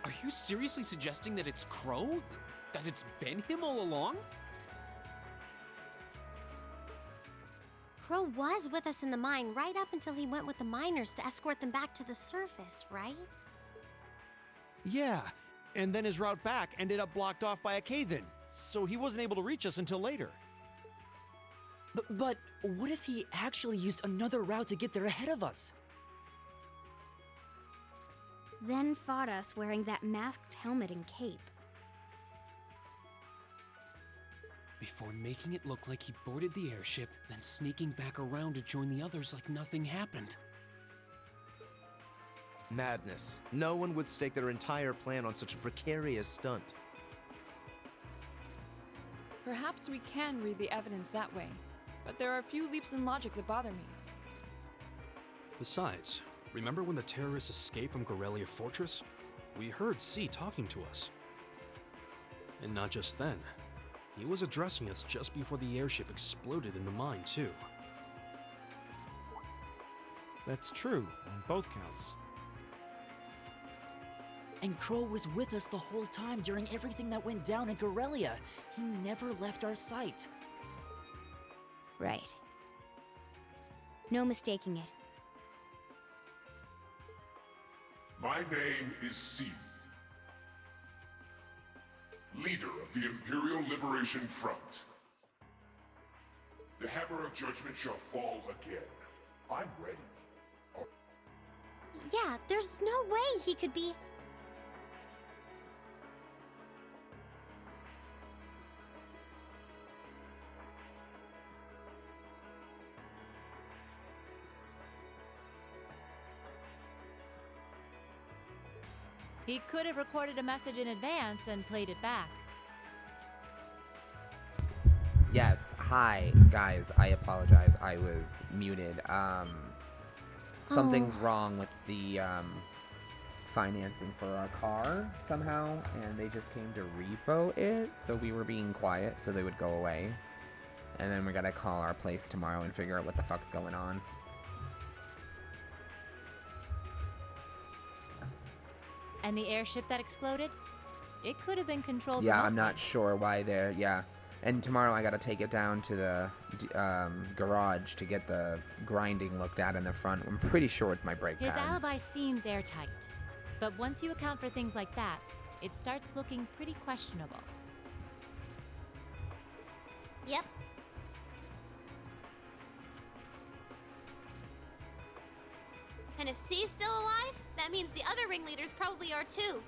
Speaker 3: Are you seriously suggesting that it's Crow? That it's been him all along?
Speaker 5: Crow was with us in the mine right up until he went with the miners to escort them back to the surface, right?
Speaker 11: Yeah, and then his route back ended up blocked off by a cave-in, so he wasn't able to reach us until later.
Speaker 10: But what if he actually used another route to get there ahead of us?
Speaker 5: Then fought us wearing that masked helmet and cape.
Speaker 3: Before making it look like he boarded the airship, then sneaking back around to join the others like nothing happened.
Speaker 14: Madness. No one would stake their entire plan on such a precarious stunt.
Speaker 13: Perhaps we can read the evidence that way, but there are a few leaps in logic that bother me.
Speaker 15: Besides, remember when the terrorists escaped from Gorelia Fortress? We heard C talking to us. And not just then. He was addressing us just before the airship exploded in the mine, too.
Speaker 11: That's true, on both counts.
Speaker 10: And Crow was with us the whole time during everything that went down in Gorelia. He never left our sight.
Speaker 5: Right. No mistaking it.
Speaker 7: My name is Seath, leader of the Imperial Liberation Front. The hammer of judgment shall fall again. I'm ready.
Speaker 5: Yeah, there's no way he could be...
Speaker 8: He could have recorded a message in advance and played it back.
Speaker 1: Yes, hi, guys. I apologize. I was muted. Something's wrong with the financing for our car somehow, and they just came to repo it, so we were being quiet so they would go away. And then we gotta call our place tomorrow and figure out what the fuck's going on.
Speaker 8: And the airship that exploded? It could have been controlled
Speaker 1: Yeah, I'm
Speaker 8: remotely.
Speaker 1: not sure why they're... Yeah. And tomorrow I gotta take it down to the garage to get the grinding looked at in the front. I'm pretty sure it's my brake
Speaker 8: His
Speaker 1: pads.
Speaker 8: alibi seems airtight. But once you account for things like that, it starts looking pretty questionable.
Speaker 5: Yep. And if C's still alive, that means the other ringleaders probably are too.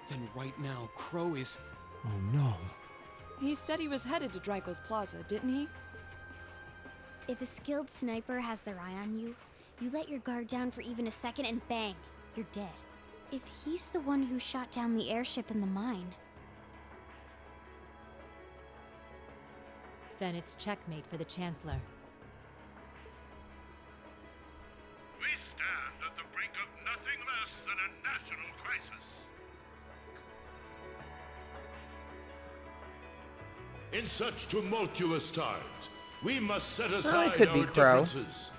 Speaker 3: Then right now, Crow is...
Speaker 11: Oh no.
Speaker 13: He said he was headed to Draco's Plaza, didn't he?
Speaker 5: If a skilled sniper has their eye on you, you let your guard down for even a second and bang, you're dead. If he's the one who shot down the airship in the mine...
Speaker 8: Then it's checkmate for the Chancellor.
Speaker 7: We stand at the brink of nothing less than a national crisis.
Speaker 12: In such tumultuous times, we must set aside
Speaker 1: could
Speaker 12: our
Speaker 1: be Crow.
Speaker 12: differences.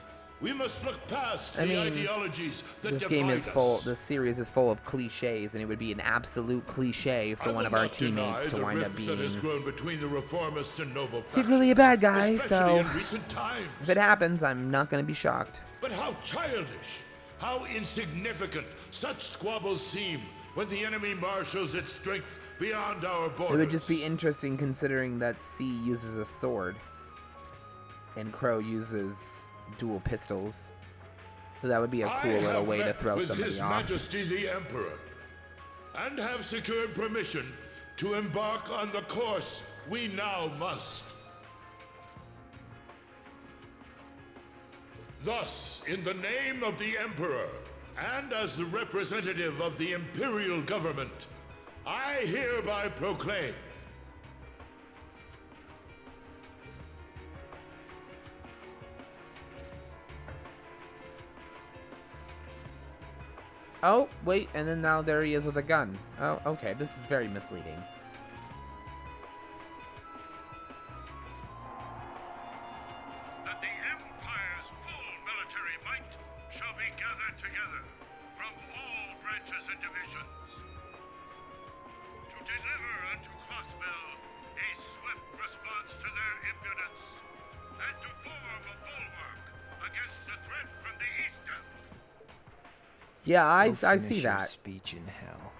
Speaker 12: We must look past
Speaker 1: I
Speaker 12: the
Speaker 1: mean,
Speaker 12: ideologies that
Speaker 1: this
Speaker 12: divide
Speaker 1: game is full.
Speaker 12: us.
Speaker 1: This series is full of cliches, and it would be an absolute cliche for
Speaker 12: I
Speaker 1: one
Speaker 12: will
Speaker 1: of our
Speaker 12: not deny
Speaker 1: teammates to
Speaker 12: the
Speaker 1: wind up
Speaker 12: rifts that
Speaker 1: being
Speaker 12: has grown between the reformist and noble
Speaker 1: secretly a bad guy.
Speaker 12: especially
Speaker 1: So
Speaker 12: in recent times.
Speaker 1: if it happens, I'm not going to be shocked.
Speaker 12: But how childish, how insignificant such squabbles seem when the enemy marshals its strength beyond our borders.
Speaker 1: It would just be interesting considering that C uses a sword and Crow uses dual pistols. So that would be a cool
Speaker 12: I
Speaker 1: little
Speaker 12: have
Speaker 1: way to
Speaker 12: met
Speaker 1: throw
Speaker 12: with
Speaker 1: somebody
Speaker 12: His
Speaker 1: off.
Speaker 12: Majesty the Emperor, and have secured permission to embark on the course we now must. Thus, in the name of the Emperor, and as the representative of the Imperial Government, I hereby proclaim
Speaker 1: Oh, wait, and then now there he is with a gun. Oh, okay, this is very misleading.
Speaker 7: That the Empire's full military might shall be gathered together from all branches and divisions to deliver unto Crossbell a swift response to their impudence and to form a bulwark against the threat from the eastern.
Speaker 1: Yeah, I
Speaker 6: Go
Speaker 1: see
Speaker 6: finish your
Speaker 1: that.
Speaker 6: speech in hell.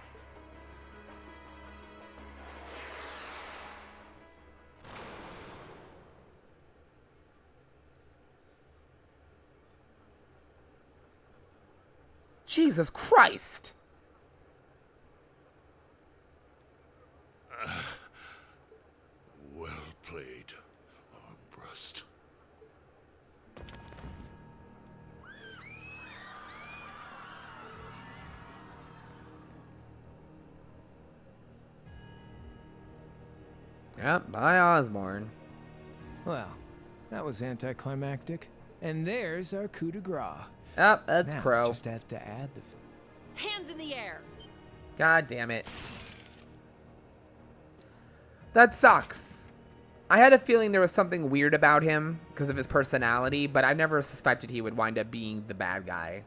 Speaker 1: Jesus Christ!
Speaker 12: well played, Armbrust.
Speaker 1: Yep, by Osborne.
Speaker 6: Well, that was anticlimactic. And there's our coup de grace.
Speaker 1: Yep, that's
Speaker 6: Now,
Speaker 1: Crow.
Speaker 6: Just have to add the.
Speaker 8: Hands in the air!
Speaker 1: God damn it. That sucks. I had a feeling there was something weird about him because of his personality, but I never suspected he would wind up being the bad guy.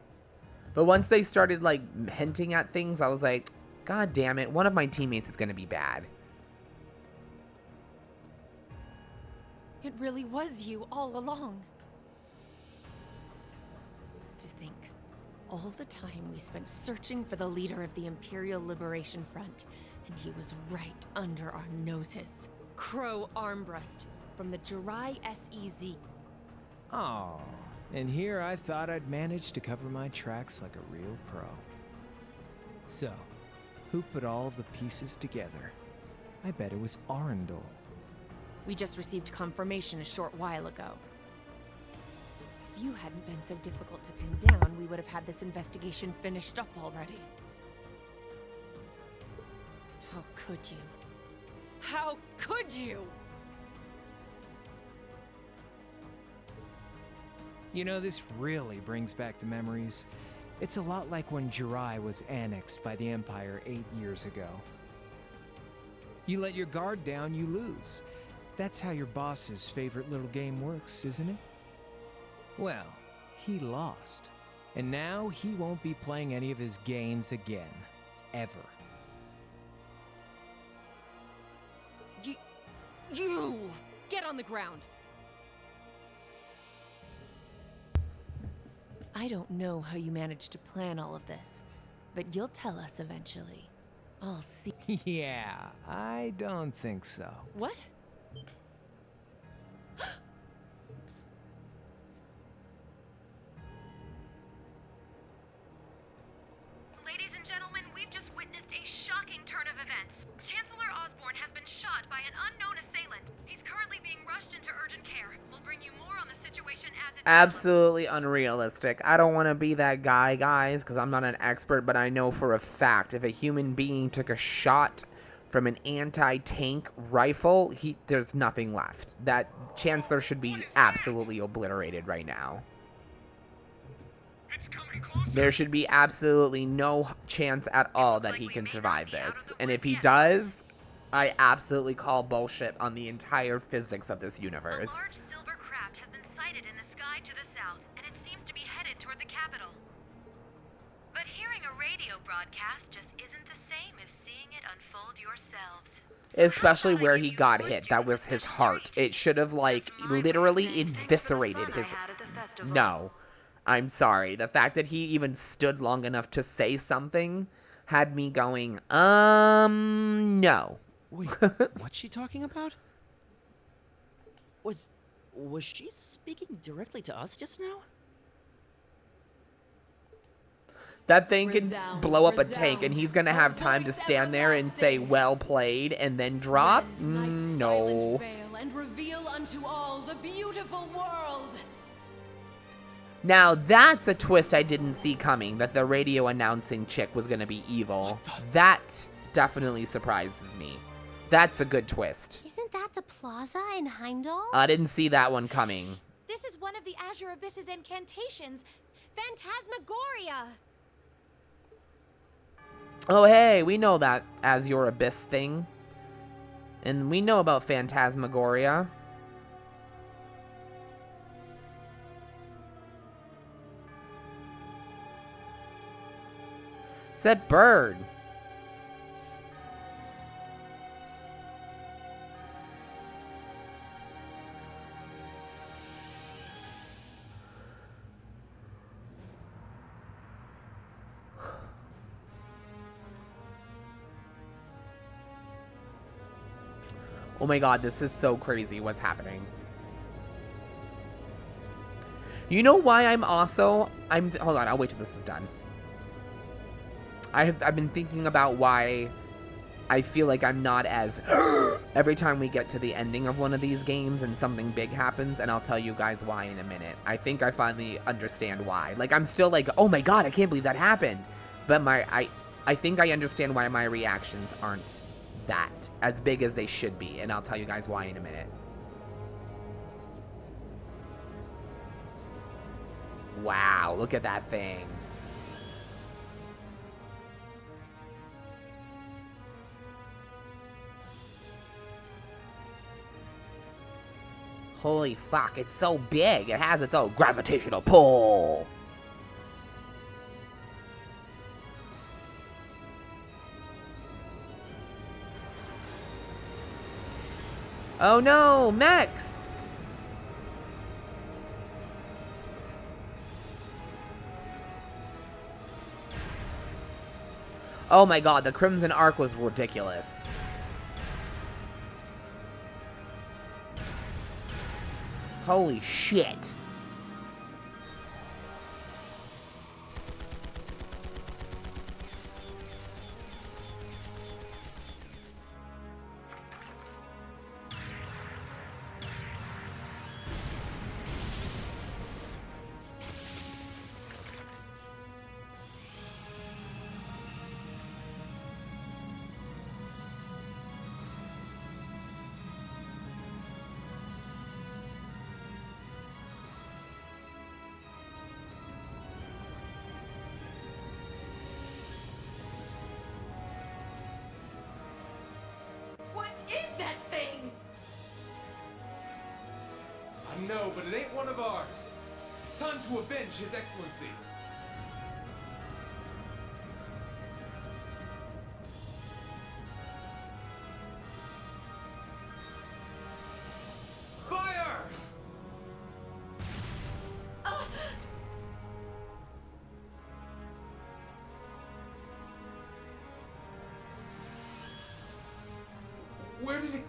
Speaker 1: But once they started, like, hinting at things, I was like, God damn it, one of my teammates is going to be bad.
Speaker 16: It really was you all along. To think, all the time we spent searching for the leader of the Imperial Liberation Front, and he was right under our noses. Crow Armbrust from the Jirai SEZ.
Speaker 6: Oh, and here I thought I'd managed to cover my tracks like a real pro. So, who put all the pieces together? I bet it was Arundel.
Speaker 16: We just received confirmation a short while ago. If you hadn't been so difficult to pin down, we would have had this investigation finished up already. How could you? How could you?
Speaker 6: You know, this really brings back the memories. It's a lot like when Jirai was annexed by the Empire 8 years ago. You let your guard down, you lose. That's how your boss's favorite little game works, isn't it? Well, he lost. And now he won't be playing any of his games again. Ever.
Speaker 16: You! Get on the ground! I don't know how you managed to plan all of this, but you'll tell us eventually. I'll see.
Speaker 6: Yeah, I don't think so.
Speaker 16: What?
Speaker 9: Ladies and gentlemen, we we've just witnessed a shocking turn of events. Chancellor Osborne has been shot by an unknown assailant. He's currently being rushed into urgent care. We'll bring you more on the situation as it
Speaker 1: Absolutely unrealistic. I don't want to be that guy, guys, because I'm not an expert, but I know for a fact if a human being took a shot from an anti-tank rifle, there's nothing left. That Chancellor should be absolutely obliterated right now. There should be absolutely no chance at all that he can survive this. And if he does, I absolutely call bullshit on the entire physics of this universe.
Speaker 9: A large silver craft has been sighted in the sky to the south, and it seems to be headed toward the capital. But hearing a radio broadcast just isn't the same as seeing it unfold yourselves.
Speaker 1: Especially where he got hit. That was his heart. It should have, like, literally eviscerated his... No. I'm sorry. The fact that he even stood long enough to say something had me going, no.
Speaker 11: Wait, what's she talking about?
Speaker 10: Was she speaking directly to us just now?
Speaker 1: That thing can blow up a tank, and he's gonna have time to stand there and say, well played, and then drop? No.
Speaker 16: And reveal unto all the beautiful world.
Speaker 1: Now, that's a twist I didn't see coming, that the radio announcing chick was gonna be evil. That definitely surprises me. That's a good twist.
Speaker 4: Isn't that the plaza in Heimdall?
Speaker 1: I didn't see that one coming.
Speaker 5: This is one of the Azure Abyss's incantations. Phantasmagoria.
Speaker 1: Oh, hey, we know that Azure Abyss thing. And we know about Phantasmagoria. It's that bird. Oh my god, this is so crazy what's happening. You know why hold on, I'll wait till this is done. I've been thinking about why I feel like I'm not as every time we get to the ending of one of these games and something big happens, and I'll tell you guys why in a minute. I think I finally understand why. Like, I'm still like, oh my god, I can't believe that happened. But I think I understand why my reactions aren't that as big as they should be, and I'll tell you guys why in a minute. Wow, look at that thing. Holy fuck, it's so big. It has its own gravitational pull. Oh no, mechs! Oh my god, the Crimson Arc was ridiculous. Holy shit.
Speaker 17: No, but it ain't one of ours. It's time to avenge His Excellency. Fire! Where did it...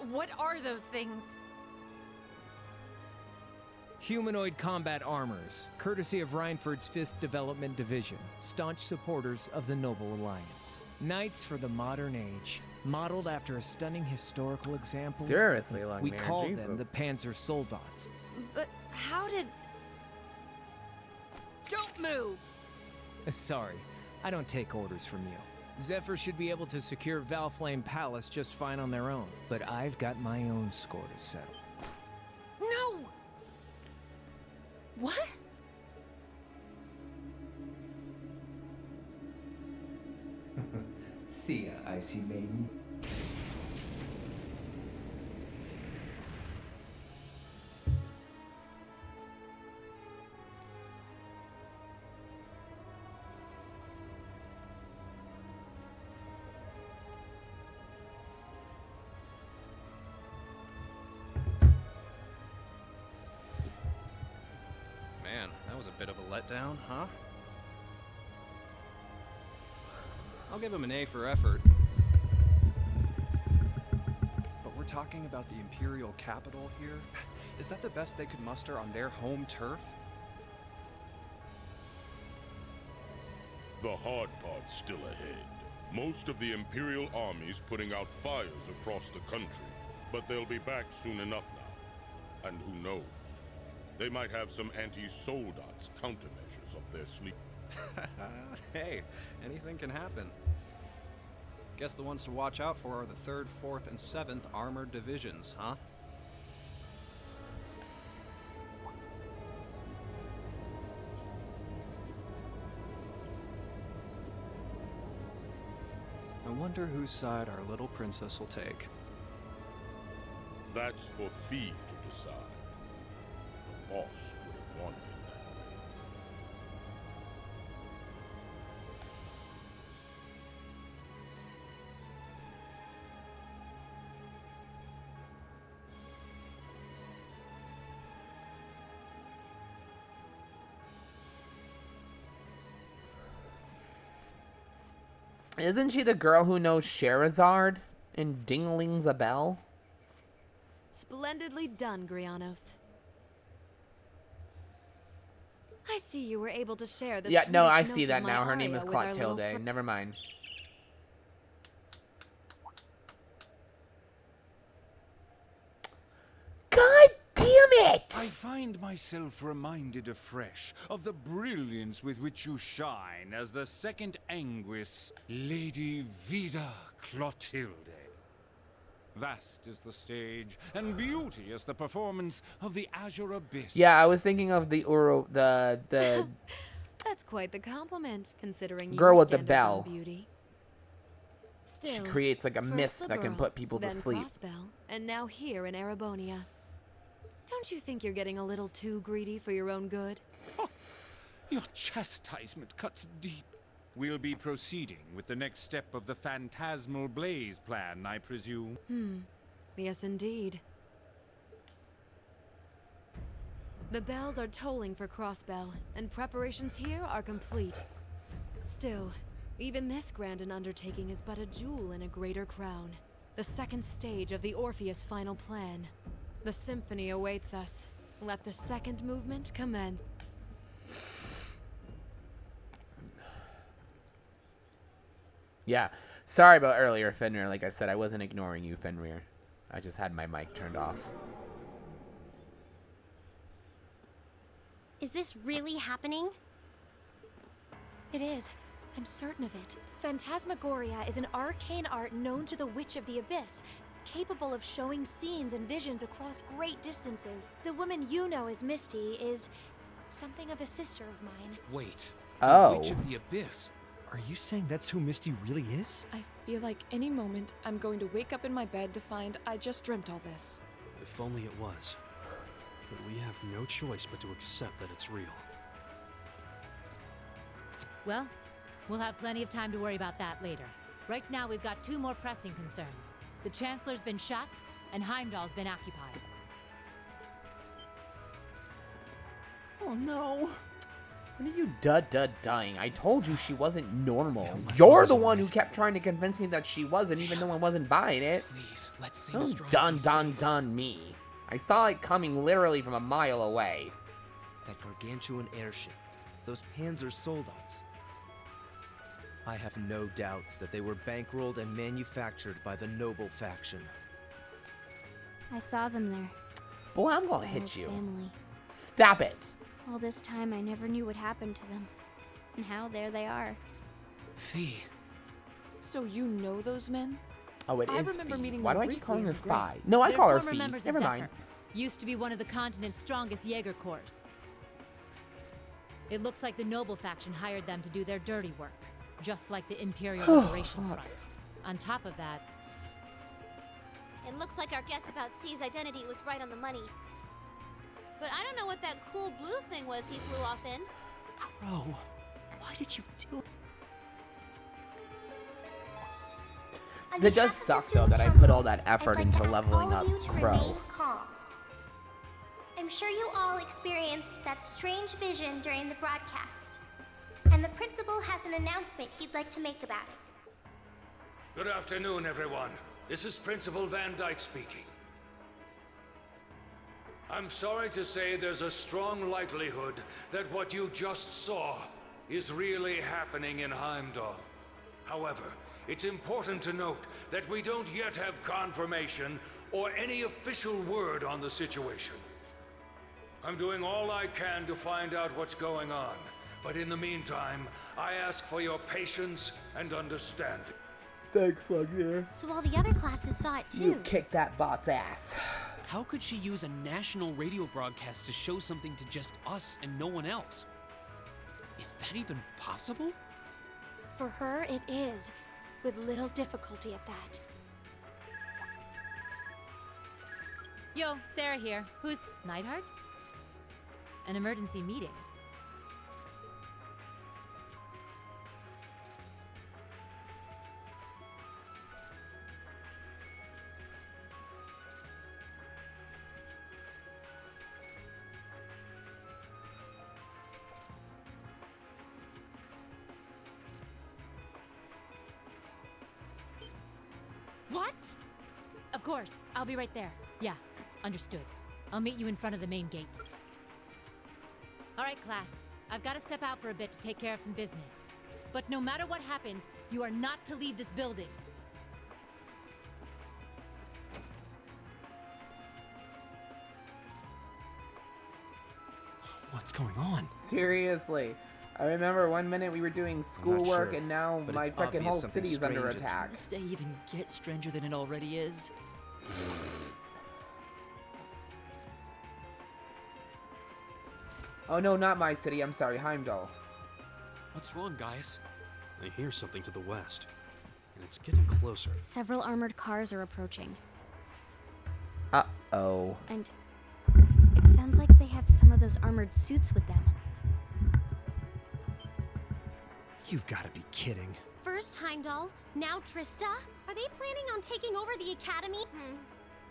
Speaker 16: What are those things?
Speaker 18: Humanoid combat armors, courtesy of Reinford's 5th Development Division, staunch supporters of the Noble Alliance. Knights for the modern age, modeled after a stunning historical example.
Speaker 1: Seriously, Lungman,
Speaker 18: we call
Speaker 1: Jesus.
Speaker 18: them the Panzer Soldats.
Speaker 16: But how did... Don't move!
Speaker 18: Sorry, I don't take orders from you. Zephyr should be able to secure Valflame Palace just fine on their own, but I've got my own score to settle.
Speaker 16: No! What?
Speaker 18: See ya, Icy Maiden.
Speaker 15: Man, that was a bit of a letdown, huh? I'll give him an A for effort.
Speaker 17: But we're talking about the Imperial capital here? Is that the best they could muster on their home turf?
Speaker 12: The hard part's still ahead. Most of the Imperial army's putting out fires across the country, but they'll be back soon enough now. And who knows? They might have some anti-Soldats countermeasures up their sleeve.
Speaker 15: Hey, anything can happen. Guess the ones to watch out for are the 3rd, 4th, and 7th Armored Divisions, huh? I wonder whose side our little princess will take.
Speaker 12: That's for Fee to decide. The boss would have wanted it that way.
Speaker 1: Isn't she the girl who knows Sherazard in Dingling's a Bell?
Speaker 9: Splendidly done, Grianos. I see you were able to share the
Speaker 1: Yeah, no, I
Speaker 9: sweetest
Speaker 1: see
Speaker 9: notes
Speaker 1: that
Speaker 9: of my
Speaker 1: now. Her name
Speaker 9: aria
Speaker 1: is
Speaker 9: with our little
Speaker 1: Clotilde. Never mind. God damn it!
Speaker 19: I find myself reminded afresh of the brilliance with which you shine as the second Anguis, Lady Vida Clotilde. Vast is the stage, and beauty is the performance of the Azure Abyss.
Speaker 1: Yeah, I was thinking of the the
Speaker 9: That's quite the compliment, considering
Speaker 1: girl
Speaker 9: your
Speaker 1: with the
Speaker 9: standards on
Speaker 1: bell.
Speaker 9: beauty.
Speaker 1: She
Speaker 9: Still,
Speaker 1: creates like a
Speaker 9: first
Speaker 1: mist that can
Speaker 9: Liberl,
Speaker 1: put people to
Speaker 9: then
Speaker 1: sleep.
Speaker 9: Crossbell, and now here in Erebonia. Don't you think you're getting a little too greedy for your own good?
Speaker 19: Your chastisement cuts deep. We'll be proceeding with the next step of the Phantasmal Blaze plan, I presume.
Speaker 9: Yes, indeed. The bells are tolling for Crossbell, and preparations here are complete. Still, even this grand an undertaking is but a jewel in a greater crown. The second stage of the Orpheus final plan. The symphony awaits us. Let the second movement commence.
Speaker 1: Yeah. Sorry about earlier, Fenrir. Like I said, I wasn't ignoring you, Fenrir. I just had my mic turned off.
Speaker 4: Is this really happening?
Speaker 20: It is. I'm certain of it. Phantasmagoria is an arcane art known to the Witch of the Abyss, capable of showing scenes and visions across great distances. The woman you know as Misty is something of a sister of mine.
Speaker 3: Wait.
Speaker 1: Oh.
Speaker 3: The Witch of the Abyss.
Speaker 11: Are you saying that's who Misty really is?
Speaker 13: I feel like any moment I'm going to wake up in my bed to find I just dreamt all this.
Speaker 15: If only it was. But we have no choice but to accept that it's real.
Speaker 8: Well, we'll have plenty of time to worry about that later. Right now, we've got two more pressing concerns. The Chancellor's been shot, and Heimdall's been occupied.
Speaker 11: Oh no!
Speaker 1: What are you dying? I told you she wasn't normal. You're the one who kept trying to convince me that she wasn't, even though I wasn't buying it.
Speaker 3: Please, let's say
Speaker 1: Done me. I saw it coming literally from a mile away.
Speaker 14: That gargantuan airship. Those Panzer Soldats. I have no doubts that they were bankrolled and manufactured by the noble faction.
Speaker 21: I saw them there.
Speaker 1: Boy, I'm gonna hit you.
Speaker 21: Family.
Speaker 1: Stop it.
Speaker 21: All this time, I never knew what happened to them. And how there they are.
Speaker 3: Fee.
Speaker 13: So you know those men?
Speaker 1: Oh, it
Speaker 13: I
Speaker 1: is
Speaker 13: remember
Speaker 1: Fee.
Speaker 13: meeting
Speaker 1: Why
Speaker 13: them
Speaker 1: do I keep
Speaker 13: briefly
Speaker 1: calling
Speaker 13: in
Speaker 1: her
Speaker 13: the Grey.
Speaker 1: Fi? No, I
Speaker 8: They're
Speaker 1: call her
Speaker 8: former
Speaker 1: Fee.
Speaker 8: members of
Speaker 1: Never mind.
Speaker 8: Zephyr. Used to be one of the continent's strongest Jaeger corps. It looks like the noble faction hired them to do their dirty work, just like the Imperial Liberation Front. On top of that,
Speaker 5: It looks like our guess about C's identity was right on the money. But I don't know what that cool blue thing was he flew off in.
Speaker 10: Crow, why did you do?
Speaker 1: That does suck though that I put all that effort into leveling up Crow.
Speaker 4: Calm. I'm sure you all experienced that strange vision during the broadcast. And the principal has an announcement he'd like to make about it.
Speaker 7: Good afternoon, everyone. This is Principal Van Dyke speaking. I'm sorry to say there's a strong likelihood that what you just saw is really happening in Heimdall. However, it's important to note that we don't yet have confirmation or any official word on the situation. I'm doing all I can to find out what's going on, but in the meantime, I ask for your patience and understanding.
Speaker 1: Thanks, Slugbear.
Speaker 21: So all the other classes saw it too.
Speaker 1: You kicked that bot's ass.
Speaker 3: How could she use a national radio broadcast to show something to just us and no one else? Is that even possible?
Speaker 20: For her, it is, with little difficulty at that.
Speaker 8: Yo, Sarah here. Who's Neidhart? An emergency meeting.
Speaker 20: What?
Speaker 8: Of course, I'll be right there. Yeah, understood. I'll meet you in front of the main gate. All right, class. I've got to step out for a bit to take care of some business. But no matter what happens, you are not to leave this building.
Speaker 11: What's going on?
Speaker 1: Seriously. I remember one minute we were doing schoolwork
Speaker 14: sure,
Speaker 1: and now
Speaker 14: but
Speaker 1: my
Speaker 14: it's
Speaker 1: freaking whole
Speaker 14: obvious something
Speaker 1: city's under
Speaker 14: strange
Speaker 1: attack.
Speaker 10: Can this day even get stranger than it already is?
Speaker 1: Oh no, not my city. I'm sorry, Heimdall.
Speaker 3: What's wrong, guys?
Speaker 15: I hear something to the west, and it's getting closer.
Speaker 21: Several armored cars are approaching.
Speaker 1: Uh-oh.
Speaker 21: And it sounds like they have some of those armored suits with them.
Speaker 11: You've got to be kidding.
Speaker 4: First Heimdall, now Trista? Are they planning on taking over the academy?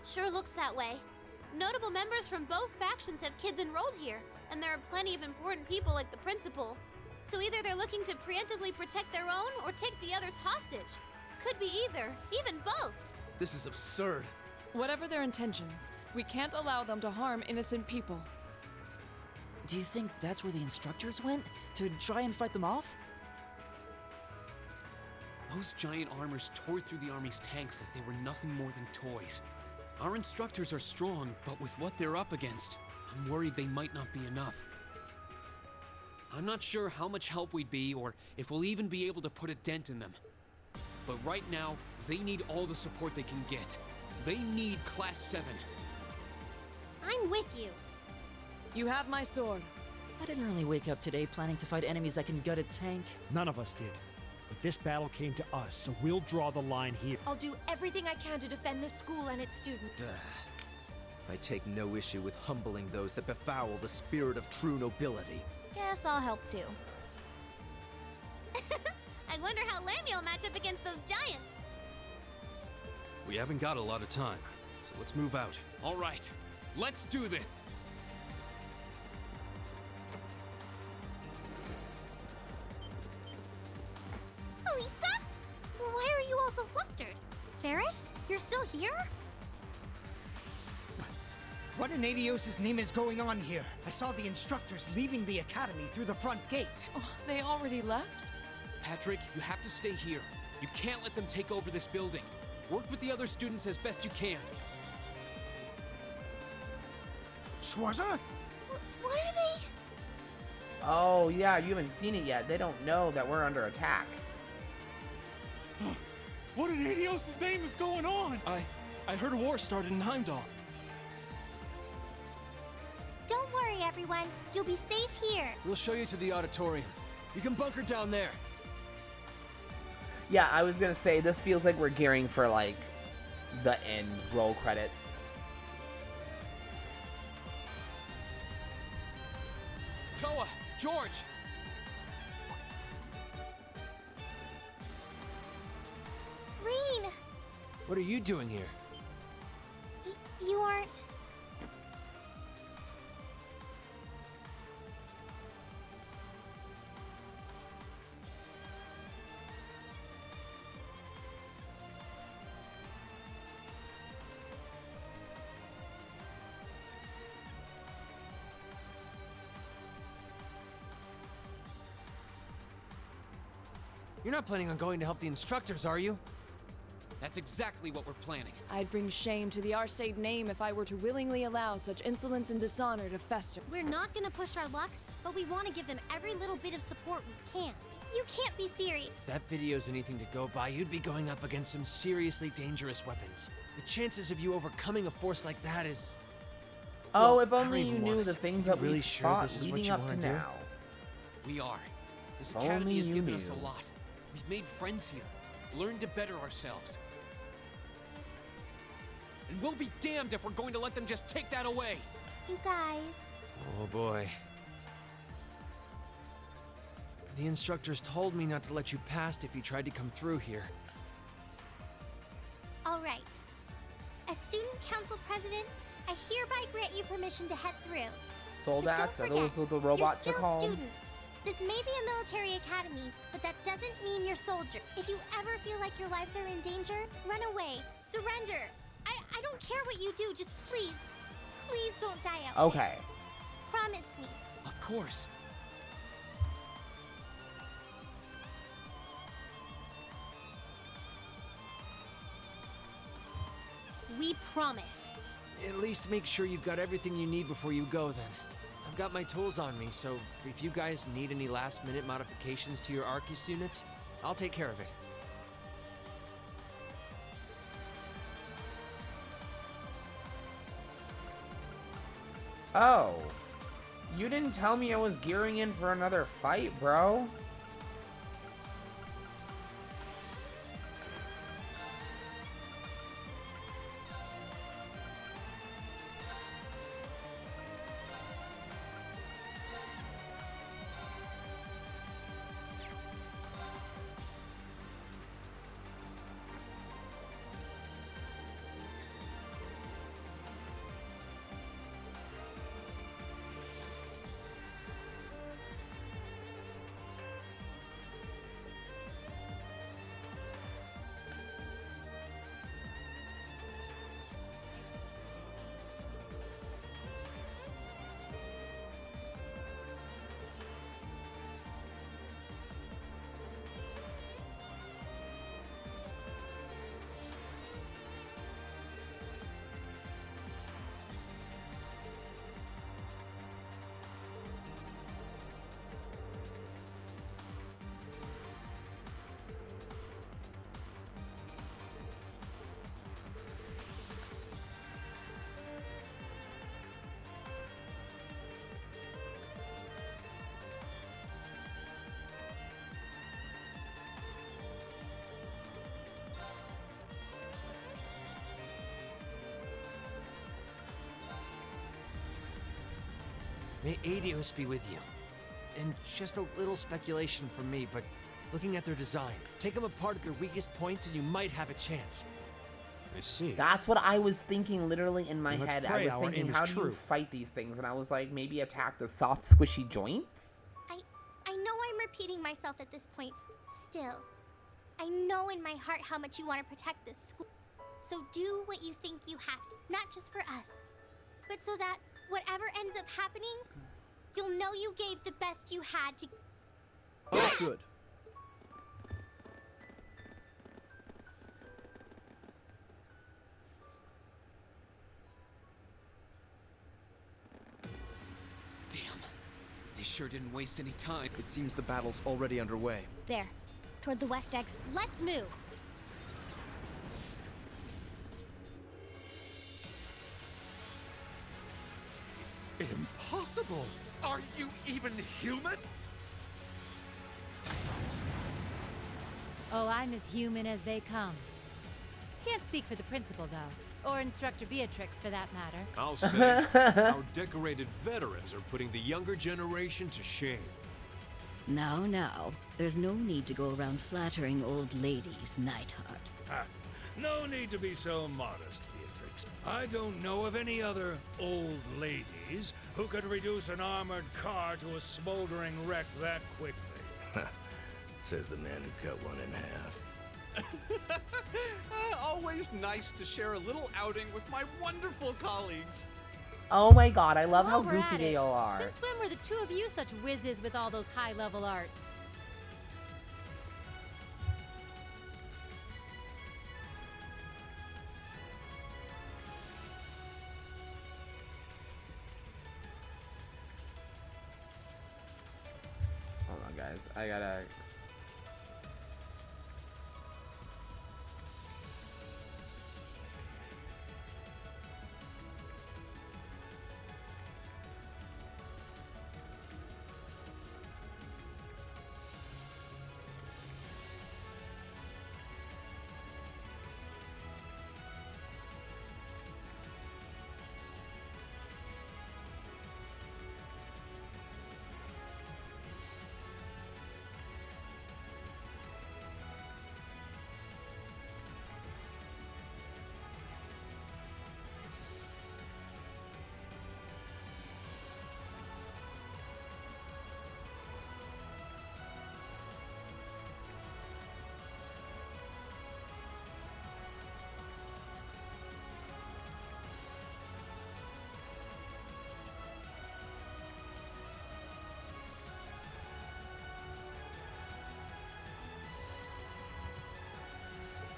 Speaker 5: Sure looks that way. Notable members from both factions have kids enrolled here, and there are plenty of important people like the principal. So either they're looking to preemptively protect their own or take the others hostage. Could be either, even both.
Speaker 14: This is absurd.
Speaker 13: Whatever their intentions, we can't allow them to harm innocent people.
Speaker 10: Do you think that's where the instructors went? To try and fight them off?
Speaker 3: Those giant armors tore through the army's tanks like they were nothing more than toys. Our instructors are strong, but with what they're up against, I'm worried they might not be enough. I'm not sure how much help we'd be or if we'll even be able to put a dent in them. But right now, they need all the support they can get. They need Class 7.
Speaker 4: I'm with you.
Speaker 13: You have my sword.
Speaker 10: I didn't really wake up today planning to fight enemies that can gut a tank.
Speaker 11: None of us did. But this battle came to us, so we'll draw the line here.
Speaker 20: I'll do everything I can to defend this school and its students.
Speaker 14: I take no issue with humbling those that befoul the spirit of true nobility.
Speaker 21: Guess I'll help too.
Speaker 5: I wonder how Lammy will match up against those giants.
Speaker 15: We haven't got a lot of time, so let's move out.
Speaker 3: All right, let's do this.
Speaker 4: Ferris? You're still here?
Speaker 6: What in Adios' name is going on here? I saw the instructors leaving the academy through the front gate.
Speaker 13: Oh, they already left?
Speaker 2: Patrick, you have to stay here. You can't let them take over this building. Work with the other students as best you can.
Speaker 6: Schwarzer?
Speaker 4: What are they?
Speaker 1: Oh, yeah, you haven't seen it yet. They don't know that we're under attack.
Speaker 11: What in Adios' name is going on? I heard a war started in Heimdall.
Speaker 4: Don't worry, everyone. You'll be safe here.
Speaker 14: We'll show you to the auditorium. You can bunker down there.
Speaker 1: Yeah, I was gonna say, this feels like we're gearing for, like, the end roll credits.
Speaker 2: Toa! George!
Speaker 4: Rean!
Speaker 14: What are you doing here?
Speaker 4: You aren't...
Speaker 14: You're not planning on going to help the instructors, are you?
Speaker 2: That's exactly what we're planning.
Speaker 13: I'd bring shame to the Arseid name if I were to willingly allow such insolence and dishonor to fester.
Speaker 4: We're not gonna push our luck, but we want to give them every little bit of support we can. You can't be serious.
Speaker 14: If that video's anything to go by, you'd be going up against some seriously dangerous weapons. The chances of you overcoming a force like that is...
Speaker 1: Oh,
Speaker 14: well,
Speaker 1: if only you knew the things that
Speaker 14: really
Speaker 1: we
Speaker 14: sure
Speaker 1: fought
Speaker 14: this is what
Speaker 1: leading
Speaker 14: you
Speaker 1: up to
Speaker 14: wanna do?
Speaker 1: now.
Speaker 2: We are. This
Speaker 1: If
Speaker 2: academy
Speaker 1: only
Speaker 2: has
Speaker 1: you
Speaker 2: given us a
Speaker 1: knew.
Speaker 2: lot. We've made friends here, learned to better ourselves. And we'll be damned if we're going to let them just take that away.
Speaker 4: You guys...
Speaker 14: Oh boy. The instructors told me not to let you past if you tried to come through here.
Speaker 4: All right. As student council president, I hereby grant you permission to head through.
Speaker 1: Soldats, are
Speaker 4: But don't
Speaker 1: those what the
Speaker 4: forget,
Speaker 1: robots
Speaker 4: you're
Speaker 1: are
Speaker 4: still
Speaker 1: called?
Speaker 4: students. This may be a military academy, but that doesn't mean you're soldiers. If you ever feel like your lives are in danger, run away. Surrender. I don't care what you do, just please don't die out
Speaker 1: Okay.
Speaker 4: there. Promise me.
Speaker 2: Of course.
Speaker 4: We promise.
Speaker 14: At least make sure you've got everything you need before you go then. I've got my tools on me, so if you guys need any last-minute modifications to your Arcus units, I'll take care of it.
Speaker 1: Oh. You didn't tell me I was gearing in for another fight, bro.
Speaker 14: May Adios be with you. And just a little speculation from me, but looking at their design, take them apart at their weakest points and you might have a chance.
Speaker 15: I see.
Speaker 1: That's what I was thinking literally in my
Speaker 15: Then let's
Speaker 1: head. I
Speaker 15: pray
Speaker 1: was
Speaker 15: our
Speaker 1: thinking,
Speaker 15: aim is
Speaker 1: how do you
Speaker 15: true.
Speaker 1: fight these things? And I was like, maybe attack the soft, squishy joints?
Speaker 4: I know I'm repeating myself at this point. Still, I know in my heart how much you want to protect this school. So do what you think you have to, not just for us, but so that whatever ends up happening, you'll know you gave the best you had to.
Speaker 14: Understood.
Speaker 2: Damn. They sure didn't waste any time.
Speaker 14: It seems the battle's already underway.
Speaker 4: There, toward the west exit. Let's move.
Speaker 16: Impossible! Are you even human?
Speaker 8: Oh, I'm as human as they come. Can't speak for the principal, though. Or Instructor Beatrix, for that matter.
Speaker 15: I'll say, our decorated veterans are putting the younger generation to shame.
Speaker 22: Now, there's no need to go around flattering old ladies, Neidhart.
Speaker 7: Ha! No need to be so modest, Beatrix. I don't know of any other old ladies who could reduce an armored car to a smoldering wreck that quickly.
Speaker 16: Says the man who cut one in half. Always nice to share a little outing with my wonderful colleagues.
Speaker 1: Oh my god, I love how
Speaker 8: While we're
Speaker 1: goofy
Speaker 8: at
Speaker 1: they
Speaker 8: it,
Speaker 1: all are.
Speaker 8: Since when were the two of you such whizzes with all those high-level arts?
Speaker 1: Hold on, guys. I gotta.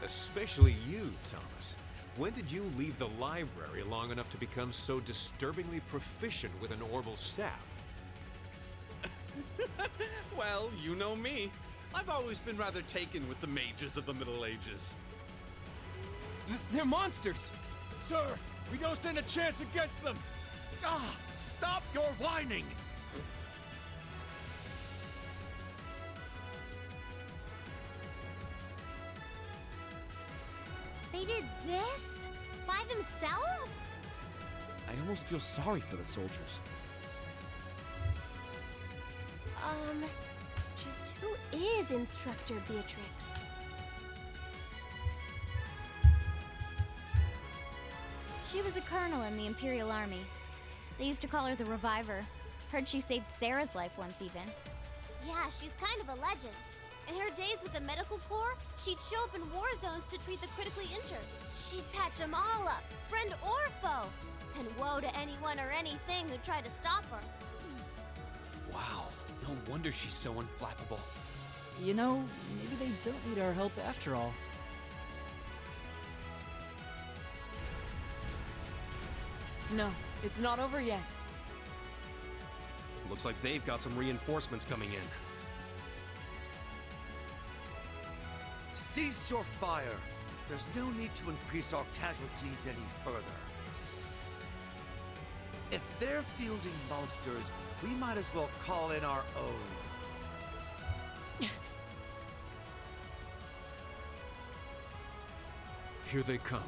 Speaker 15: Especially you, Thomas. When did you leave the library long enough to become so disturbingly proficient with an orbital staff?
Speaker 16: Well, you know me. I've always been rather taken with the mages of the Middle Ages.
Speaker 2: They're monsters!
Speaker 16: Sir, we don't stand a chance against them!
Speaker 7: Ah! Stop your whining!
Speaker 4: They did this? By themselves?
Speaker 16: I almost feel sorry for the soldiers.
Speaker 4: Just who is Instructor Beatrix?
Speaker 21: She was a colonel in the Imperial Army. They used to call her the Reviver. Heard she saved Sarah's life once, even.
Speaker 5: Yeah, she's kind of a legend. In her days with the medical corps, she'd show up in war zones to treat the critically injured. She'd patch them all up, friend or foe. And woe to anyone or anything who tried to stop her.
Speaker 2: Wow, no wonder she's so unflappable.
Speaker 10: You know, maybe they don't need our help after all.
Speaker 13: No, it's not over yet.
Speaker 11: Looks like they've got some reinforcements coming in.
Speaker 16: Cease your fire! There's no need to increase our casualties any further. If they're fielding monsters, we might as well call in our own.
Speaker 15: Here they come.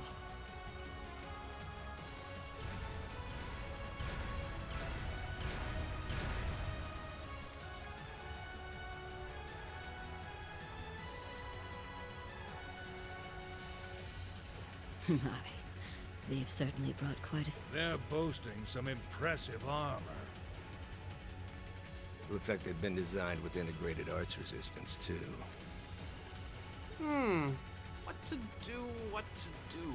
Speaker 22: My, they've certainly brought quite a...
Speaker 7: They're boasting some impressive armor.
Speaker 16: Looks like they've been designed with integrated arts resistance, too. What to do?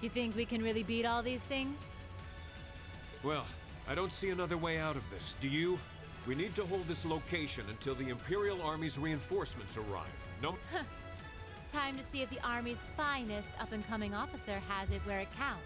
Speaker 8: You think we can really beat all these things?
Speaker 17: Well, I don't see another way out of this. Do you? We need to hold this location until the Imperial Army's reinforcements arrive. No.
Speaker 8: Time to see if the Army's finest up-and-coming officer has it where it counts.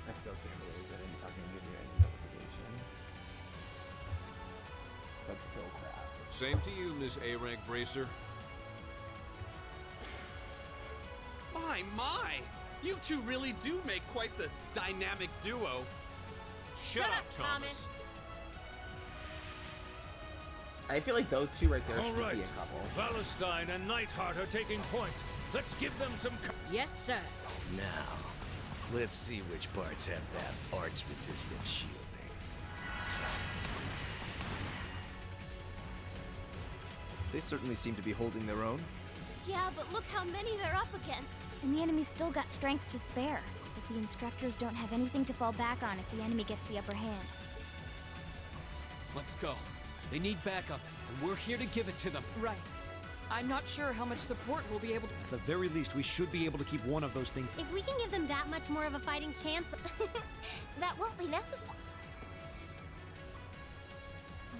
Speaker 1: I still can't believe they didn't fucking give you any notification. That's so crap.
Speaker 17: Same to you, Miss A-Rank Bracer.
Speaker 16: My! You two really do make quite the dynamic duo.
Speaker 17: Shut up, Thomas.
Speaker 1: I feel like those two right there should just
Speaker 7: All
Speaker 1: be
Speaker 7: right.
Speaker 1: a couple.
Speaker 7: Valentine and Nightheart are taking point. Let's give them some.
Speaker 8: Yes, sir.
Speaker 18: Now, let's see which parts have that arts-resistant shielding.
Speaker 14: They certainly seem to be holding their own.
Speaker 5: Yeah, but look how many they're up against.
Speaker 4: And the enemy's still got strength to spare. But the instructors don't have anything to fall back on if the enemy gets the upper hand.
Speaker 2: Let's go. They need backup, and we're here to give it to them.
Speaker 13: Right. I'm not sure how much support we'll be able to.
Speaker 11: At the very least, we should be able to keep one of those things.
Speaker 4: If we can give them that much more of a fighting chance, that won't be necessary.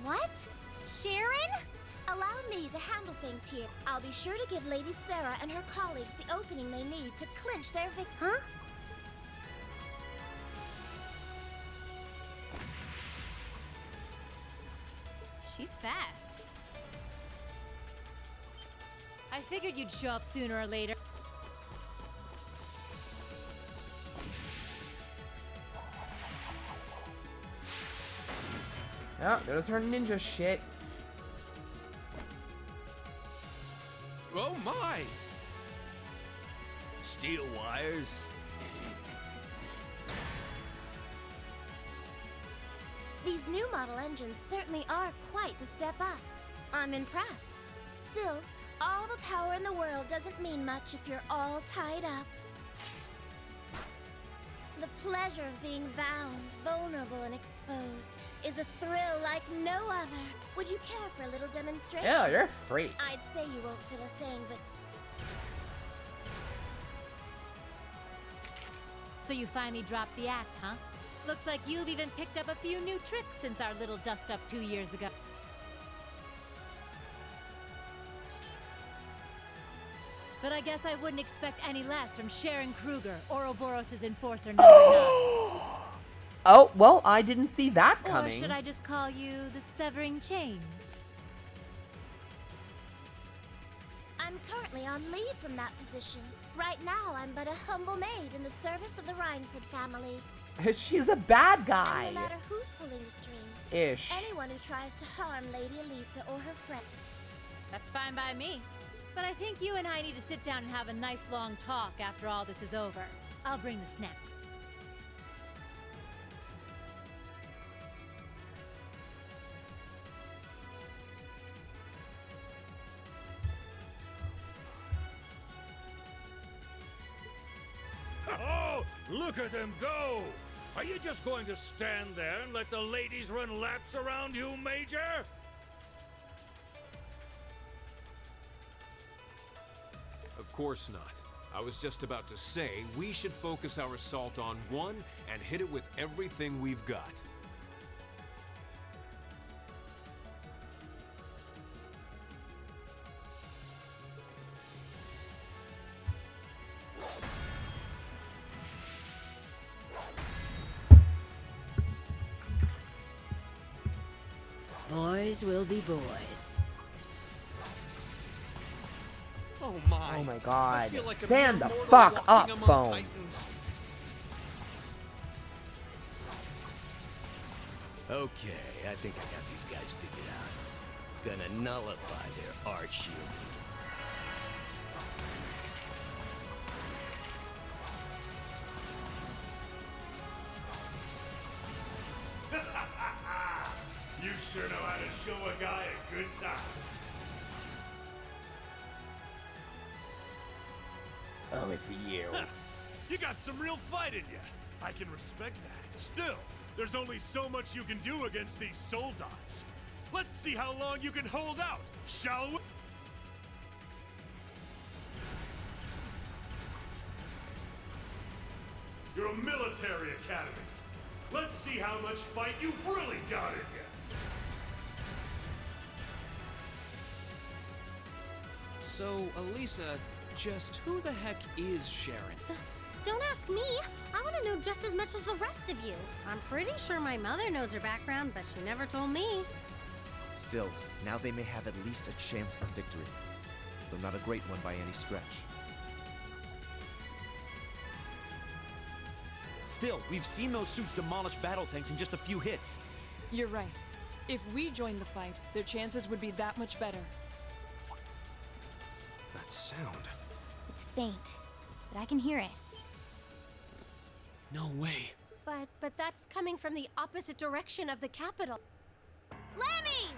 Speaker 4: What? Sharon?
Speaker 23: Allow me to handle things here. I'll be sure to give Lady Sarah and her colleagues the opening they need to clinch their victory.
Speaker 4: Huh?
Speaker 8: She's fast. I figured you'd show up sooner or later.
Speaker 1: Oh, there's her ninja shit.
Speaker 16: Oh my!
Speaker 18: Steel wires?
Speaker 23: These new model engines certainly are quite the step up. I'm impressed. Still, all the power in the world doesn't mean much if you're all tied up. The pleasure of being bound, vulnerable, and exposed is a thrill like no other. Would you care for a little demonstration?
Speaker 1: Yeah, you're a freak.
Speaker 23: I'd say you won't feel a thing, but
Speaker 8: So you finally dropped the act, huh? Looks like you've even picked up a few new tricks since our little dust-up 2 years ago. But I guess I wouldn't expect any less from Sharon Kruger, Ouroboros' enforcer number 9.
Speaker 1: Oh, well, I didn't see that coming.
Speaker 8: Or should I just call you the Severing Chain?
Speaker 23: I'm currently on leave from that position. Right now, I'm but a humble maid in the service of the Rhineford family.
Speaker 1: She's a bad guy.
Speaker 23: And no matter who's pulling the strings,
Speaker 1: Ish.
Speaker 23: anyone who tries to harm Lady Elisa or her friend.
Speaker 8: That's fine by me. But I think you and I need to sit down and have a nice long talk after all this is over. I'll bring the snacks.
Speaker 7: Oh, look at them go! Are you just going to stand there and let the ladies run laps around you, Major?
Speaker 17: Of course not. I was just about to say we should focus our assault on one and hit it with everything we've got.
Speaker 22: Boys will be boys.
Speaker 16: Oh my.
Speaker 1: Oh my
Speaker 16: I
Speaker 1: god.
Speaker 16: feel like a
Speaker 1: Stand
Speaker 16: mere
Speaker 1: the
Speaker 16: mortal
Speaker 1: fuck
Speaker 16: walking
Speaker 1: up,
Speaker 16: among
Speaker 1: phone.
Speaker 16: titans.
Speaker 18: Okay, I think I got these guys figured out. Gonna nullify their art shielding.
Speaker 7: You sure know how to show a guy a good time.
Speaker 1: Oh, it's you.
Speaker 7: You got some real fight in you. I can respect that. Still, there's only so much you can do against these soldats. Let's see how long you can hold out, shall we? You're a military academy. Let's see how much fight you've really got in you.
Speaker 2: So, Elisa, just who the heck is Sharon?
Speaker 23: Don't ask me. I want to know just as much as the rest of you. I'm pretty sure my mother knows her background, but she never told me.
Speaker 14: Still, now they may have at least a chance of victory, though not a great one by any stretch.
Speaker 11: Still, we've seen those suits demolish battle tanks in just a few hits.
Speaker 13: You're right. If we joined the fight, their chances would be that much better.
Speaker 15: That sound.
Speaker 21: It's faint, but I can hear it.
Speaker 2: No way.
Speaker 20: But that's coming from the opposite direction of the capital.
Speaker 5: Lemmy!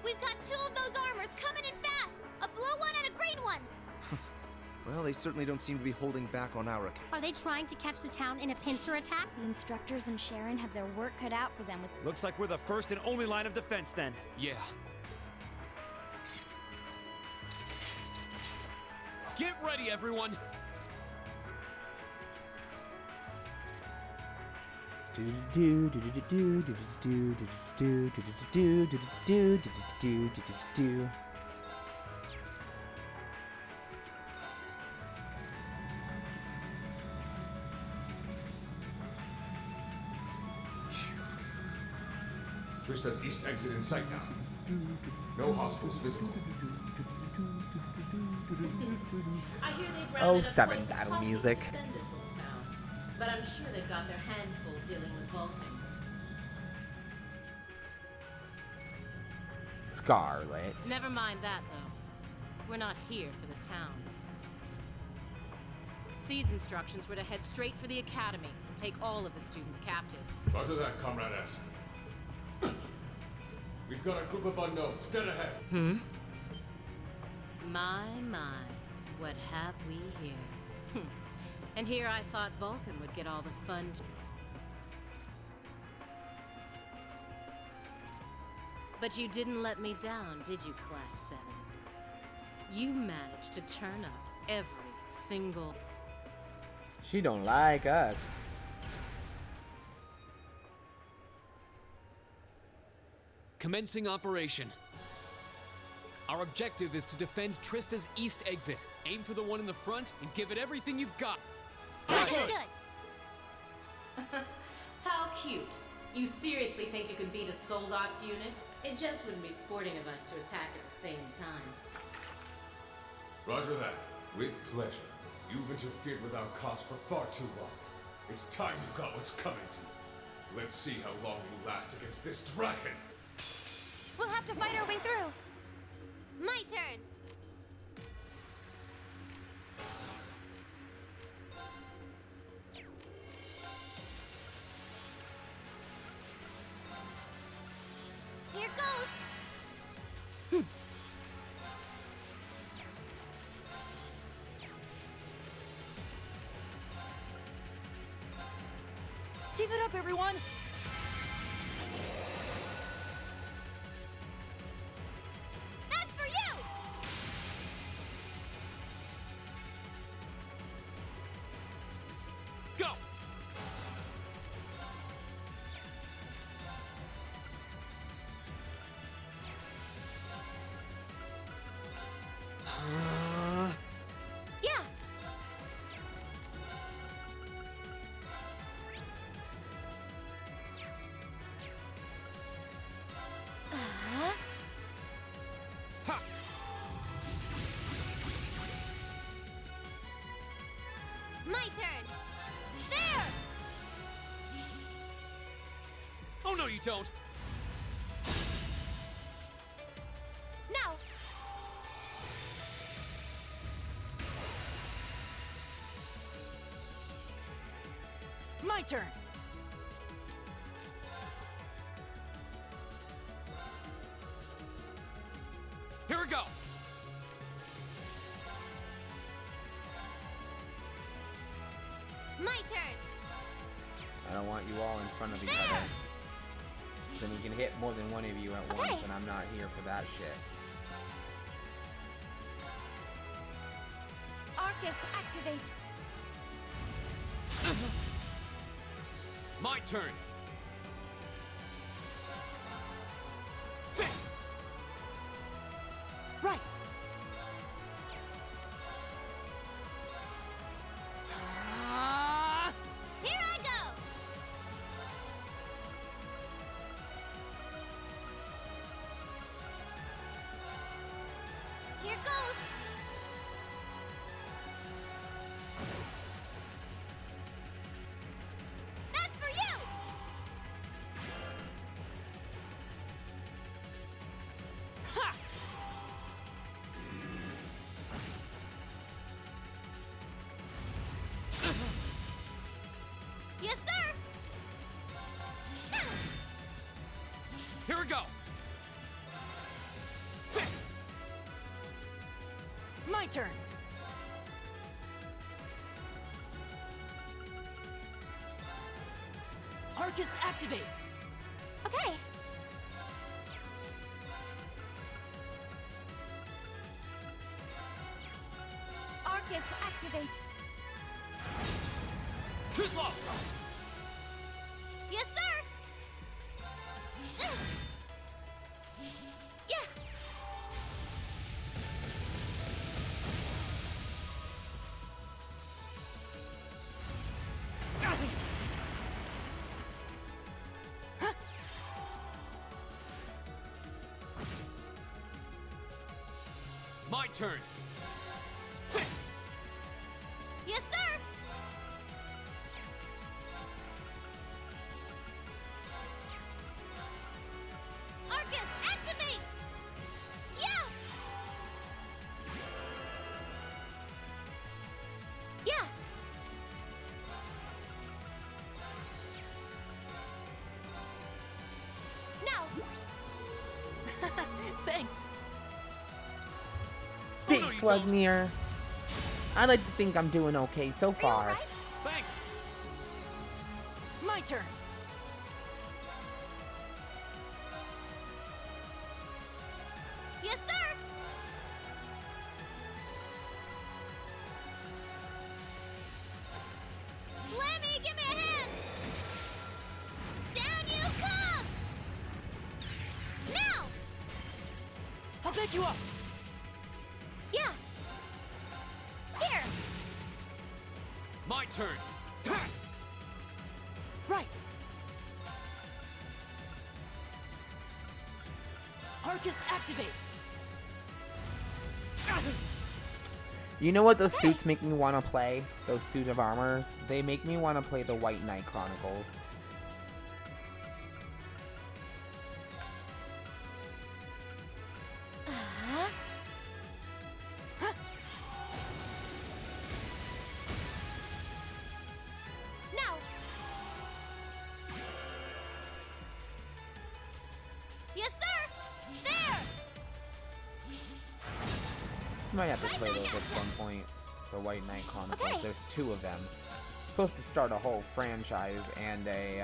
Speaker 5: We've got two of those armors coming in fast! A blue one and a green one!
Speaker 14: Well, they certainly don't seem to be holding back on our account.
Speaker 23: Are they trying to catch the town in a pincer attack?
Speaker 21: The instructors and Sharon have their work cut out for them with.
Speaker 11: Looks like we're the first and only line of defense then.
Speaker 2: Yeah. Get ready, everyone!
Speaker 17: Trista's east exit in sight now. No hostiles visible.
Speaker 9: I hear they've
Speaker 1: Oh,
Speaker 9: rounded up
Speaker 1: 7
Speaker 9: quite the
Speaker 1: battle
Speaker 9: posse to
Speaker 1: music.
Speaker 9: defend this little town. But I'm sure they've got their hands full dealing with Vulcan.
Speaker 1: Scarlet.
Speaker 9: Never mind that, though. We're not here for the town. C's instructions were to head straight for the academy and take all of the students captive.
Speaker 17: Roger that, Comrade S. We've got a group of unknowns dead ahead.
Speaker 9: My, what have we here? And here I thought Vulcan would get all the fun. But you didn't let me down, did you, Class 7? You managed to turn up every single...
Speaker 1: She don't like us.
Speaker 2: Commencing operation. Our objective is to defend Trista's east exit. Aim for the one in the front and give it everything you've got.
Speaker 5: Understood!
Speaker 9: How cute. You seriously think you can beat a Soldats unit? It just wouldn't be sporting of us to attack at the same time.
Speaker 17: Roger that. With pleasure. You've interfered with our cause for far too long. It's time you got what's coming to you. Let's see how long you last against this dragon.
Speaker 20: We'll have to fight our way through.
Speaker 5: My turn! Here goes!
Speaker 10: Give it up, everyone!
Speaker 5: That's for you!
Speaker 2: Go!
Speaker 20: Yeah.
Speaker 2: don't.
Speaker 20: Now!
Speaker 10: My turn.
Speaker 2: Here we go.
Speaker 5: My turn.
Speaker 1: I don't want you all in front of each other. Then you can hit more than one of you at once, and I'm not here for that shit.
Speaker 20: Arcus, activate.
Speaker 2: My turn.
Speaker 10: Right.
Speaker 5: Here I go. Here goes. That's for you.
Speaker 10: Ha!
Speaker 5: Yes, sir.
Speaker 2: Here we go.
Speaker 10: My turn. Arcus, activate.
Speaker 20: Okay. Arcus, activate.
Speaker 2: Too slow.
Speaker 5: Yes, sir.
Speaker 20: Yeah.
Speaker 2: My turn.
Speaker 5: Yes, sir. Arcus, activate. Yeah.
Speaker 20: Yeah. Now.
Speaker 10: Thanks.
Speaker 1: Thanks, Slugmere. I like to think I'm doing okay so far.
Speaker 2: Thanks.
Speaker 10: My turn.
Speaker 5: Yes, sir. Lemmy, give me a hand. Down you come. Now.
Speaker 10: I'll pick you up.
Speaker 20: Yeah. Here.
Speaker 2: My turn.
Speaker 10: Right. Arcus, activate.
Speaker 1: You know what those suits make me want to play? Those suit of armors? They make me want to play the White Knight Chronicles.
Speaker 20: Now.
Speaker 5: Yes, sir. There.
Speaker 1: Might have to play those at some point. The White Knight Chronicles.
Speaker 20: Okay.
Speaker 1: There's 2 of them. It's supposed to start a whole franchise and a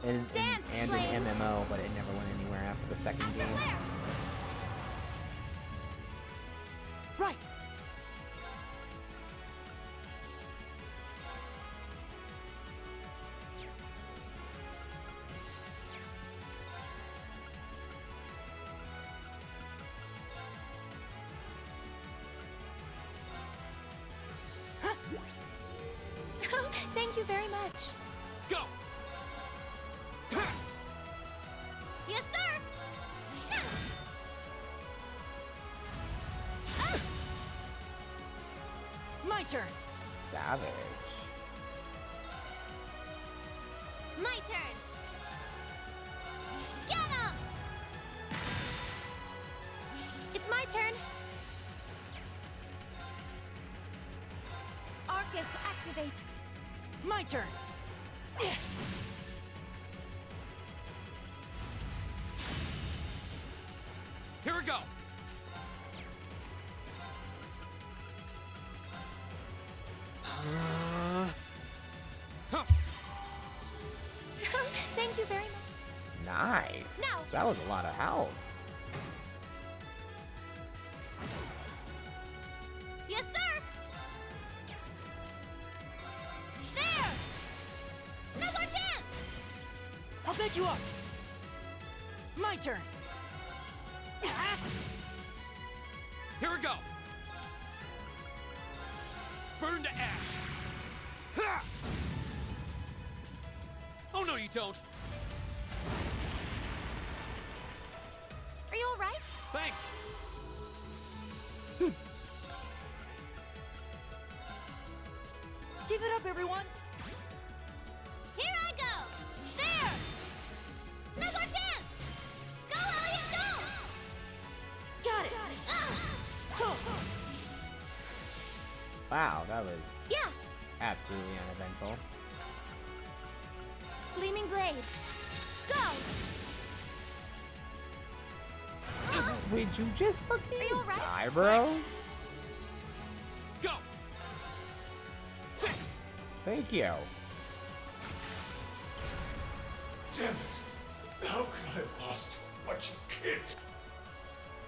Speaker 1: and an MMO, but it never went anywhere after the second game.
Speaker 10: Right.
Speaker 20: Thank you very much.
Speaker 2: Go.
Speaker 5: Yes, sir.
Speaker 10: My turn.
Speaker 1: Savage.
Speaker 5: My turn. Get him!
Speaker 20: It's my turn. Arcus, activate.
Speaker 10: My turn.
Speaker 2: Here we go.
Speaker 20: Thank you very much.
Speaker 1: Nice.
Speaker 20: Now.
Speaker 1: That was a lot of health.
Speaker 5: Yes, sir! There! Now's our chance!
Speaker 10: I'll pick you up. My turn.
Speaker 2: Here we go. Burn to ash. Ha! Oh, no, you don't.
Speaker 20: Are you all right?
Speaker 2: Thanks.
Speaker 10: Give it up, everyone.
Speaker 5: Here I go! There! Now's our chance! Go, Elliot, go!
Speaker 10: Got it.
Speaker 1: Wow, that was
Speaker 20: Yeah.
Speaker 1: absolutely uneventful.
Speaker 20: Gleaming blades. Go.
Speaker 1: Would you just fucking
Speaker 20: Are you all right?
Speaker 1: die, bro?
Speaker 2: Thanks. Go.
Speaker 1: Thank you.
Speaker 17: Damn it! How could I have lost a bunch of kids?